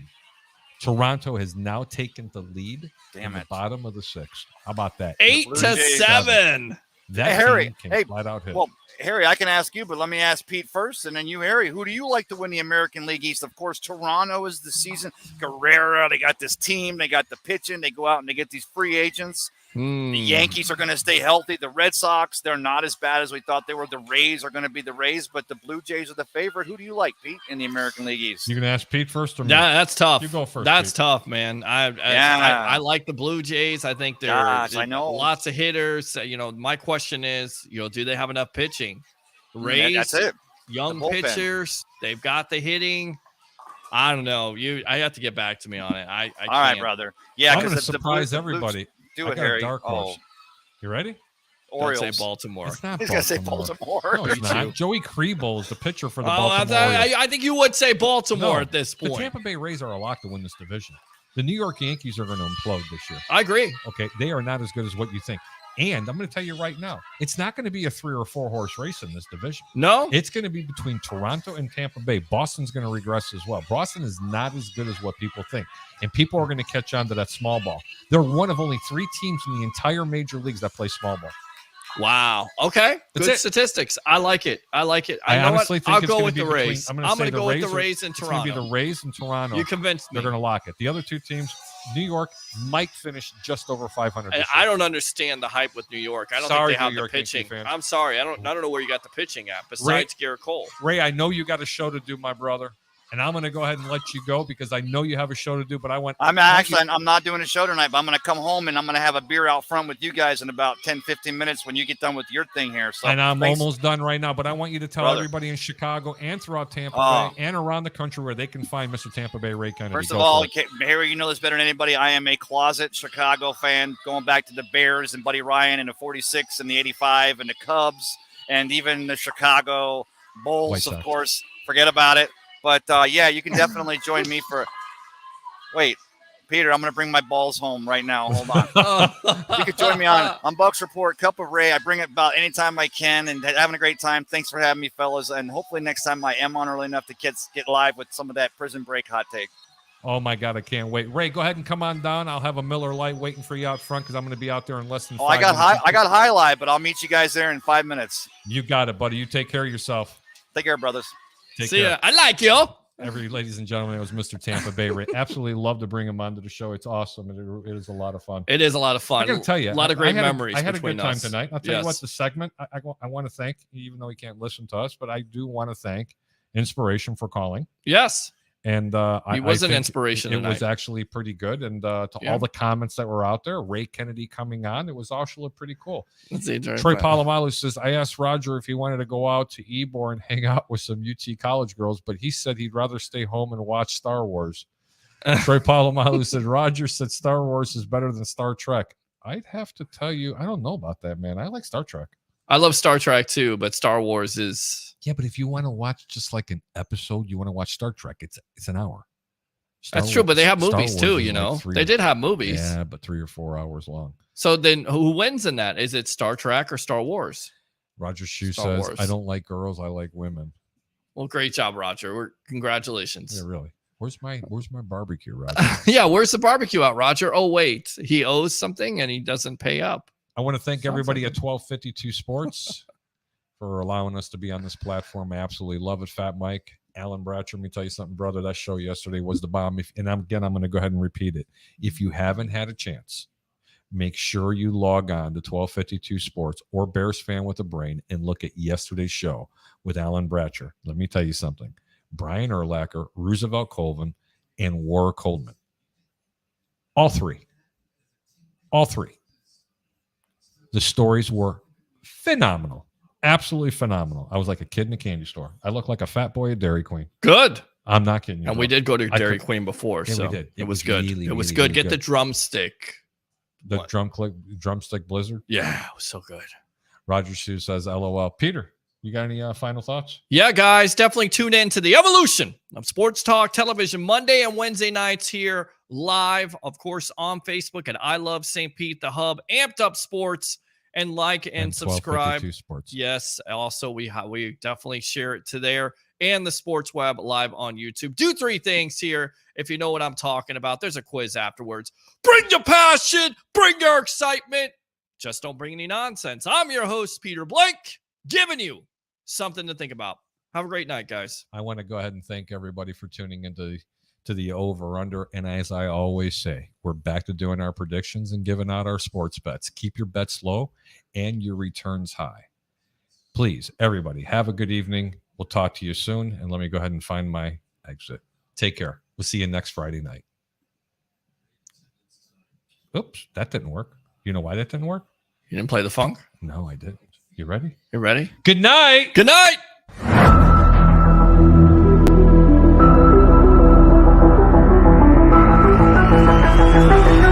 Toronto has now taken the lead Damn in the it. bottom of the sixth. How about that? 8-7. That Hey, Harry, team can hey, flat out hit. Well, Harry, I can ask you, but let me ask Pete first, and then you, Harry. Who do you like to win the American League East? Of course, Toronto is the season. Guerrero, they got this team. They got the pitching. They go out and they get these free agents. The Yankees are going to stay healthy. The Red Sox, they're not as bad as we thought they were. The Rays are going to be the Rays, but the Blue Jays are the favorite. Who do you like, Pete, in the American League East? You going to ask Pete first or me? Yeah, that's tough. You go first, That's Pete. tough, man. I like the Blue Jays. I think they're Gosh, I know. lots of hitters. My question is, do they have enough pitching? Rays, That's it. young The bullpen. pitchers. They've got the hitting. I don't know. I have to get back to me on it. I All right, can't. brother. Yeah, I'm going to because surprise the Blues, everybody. do I it, got Harry. a dark horse. You ready? Don't Orioles. say Baltimore. It's not He's going to say Baltimore. Baltimore. No, it's Me not. too. Joey Kriebel is the pitcher for the Oh, Baltimore Orioles. I think you would say Baltimore No, at this The point. Tampa Bay Rays are a lock to win this division. The New York Yankees are going to implode this year. I agree. Okay, they are not as good as what you think. And I'm going to tell you right now, it's not going to be a 3 or 4 horse race in this division. No? It's going to be between Toronto and Tampa Bay. Boston's going to regress as well. Boston is not as good as what people think. And people are going to catch on to that small ball. They're one of only 3 teams in the entire major leagues that play small ball. Wow. Okay. That's Good it. statistics. I like it. I like it. I know honestly what? think I'll it's go gonna with be the between- Rays. I'm I'm gonna going say to the go with Rays the are- Rays in It's going to be Toronto. the Rays and Toronto. You convinced me. They're going to lock it. The other 2 teams, New York might finish just over 500. this I year. don't understand the hype with New York. I don't Sorry, think they have New the York Yankee pitching. fans. I'm sorry. I don't know where you got the pitching at besides Garrett Cole. Ray, I know you got a show to do, my brother. and I'm going to go ahead and let you go because I know you have a show to do. But I'm not doing a show tonight, but I'm going to come home and I'm going to have a beer out front with you guys in about 10, 15 minutes when you get done with your thing here. So, and I'm almost done right now, but I want you to tell everybody in Chicago and throughout Tampa Bay and around the country where they can find Mr. Tampa Bay Ray Kennedy. First of all, Harry, you know this better than anybody. I am a closet Chicago fan, going back to the Bears and Buddy Ryan and the 46 and the 85 and the Cubs and even the Chicago Bulls, of course. Forget about it. But, yeah, you can definitely join me for – wait, Peter, I'm going to bring my balls home right now. Hold on. You can join me on Bucks Report, Cup of Ray. I bring it about anytime I can and having a great time. Thanks for having me, fellas. And hopefully next time I am on early enough to get live with some of that Prison Break hot take. Oh, my God, I can't wait. Ray, go ahead and come on down. I'll have a Miller Lite waiting for you out front because I'm going to be out there in less than 5 minutes. I got High Live, but I'll meet you guys there in 5 minutes. You got it, buddy. You take care of yourself. Take care, brothers. See ya. I like you. Ladies and gentlemen, it was Mr. Tampa Bay Ray. Absolutely love to bring him onto the show. It's awesome. It is a lot of fun. It is a lot of fun. I got to tell you, a lot of great memories. I had a good time us. tonight. I'll tell you what, the segment, I want to thank, even though he can't listen to us, but I do want to thank Inspiration for calling. Yes. And he was an inspiration. It was actually pretty good. And to all the comments that were out there, Ray Kennedy coming on, it was actually pretty cool. Troy Polamalu says, I asked Roger if he wanted to go out to Ybor and hang out with some UT college girls, but he said he'd rather stay home and watch Star Wars. Troy Polamalu said, Roger said Star Wars is better than Star Trek. I'd have to tell you, I don't know about that, man. I like Star Trek. I love Star Trek too, but Star Wars is... Yeah, but if you want to watch just like an episode, you want to watch Star Trek, it's an hour. That's true, but they have movies too, you know. They did have movies. Yeah, but 3 or 4 hours long. So then who wins in that? Is it Star Trek or Star Wars? Roger Shue says, I don't like girls, I like women. Well, great job, Roger. Congratulations. Yeah, really. Where's my barbecue, Roger? Yeah, where's the barbecue at, Roger? Oh, wait. He owes something and he doesn't pay up. I want to thank everybody at 1252 Sports for allowing us to be on this platform. I absolutely love it, Fat Mike. Alan Bratcher, let me tell you something, brother. That show yesterday was the bomb. I'm going to go ahead and repeat it. If you haven't had a chance, make sure you log on to 1252 Sports or Bears Fan with a Brain and look at yesterday's show with Alan Bratcher. Let me tell you something. Brian Urlacher, Roosevelt Colvin, and Warwick Coleman. All three. The stories were phenomenal. Absolutely phenomenal. I was like a kid in a candy store. I looked like a fat boy at Dairy Queen. Good. I'm not kidding you. And we did go to Dairy Queen before, so we did. It was good. Really, it was really, good. really Get good. the drumstick. The drumstick blizzard. Yeah, it was so good. Roger Shue says, LOL. Peter, you got any final thoughts? Yeah, guys, definitely tune in to the evolution of Sports Talk Television Monday and Wednesday nights here live, of course, on Facebook at I Love St. Pete, the Hub, Amped Up Sports. And like and subscribe. Sports. Yes. Also, we definitely share it to there and the Sports Web live on YouTube. Do 3 things here. If you know what I'm talking about, there's a quiz afterwards. Bring your passion. Bring your excitement. Just don't bring any nonsense. I'm your host, Peter Blake, giving you something to think about. Have a great night, guys. I want to go ahead and thank everybody for tuning into the over-under. And as I always say, we're back to doing our predictions and giving out our sports bets. Keep your bets low and your returns high. Please, everybody, have a good evening. We'll talk to you soon. And let me go ahead and find my exit. Take care. We'll see you next Friday night. Oops, that didn't work. You know why that didn't work? You didn't play the funk? No, I didn't. You ready? You ready? Good night. Good night. Thank you.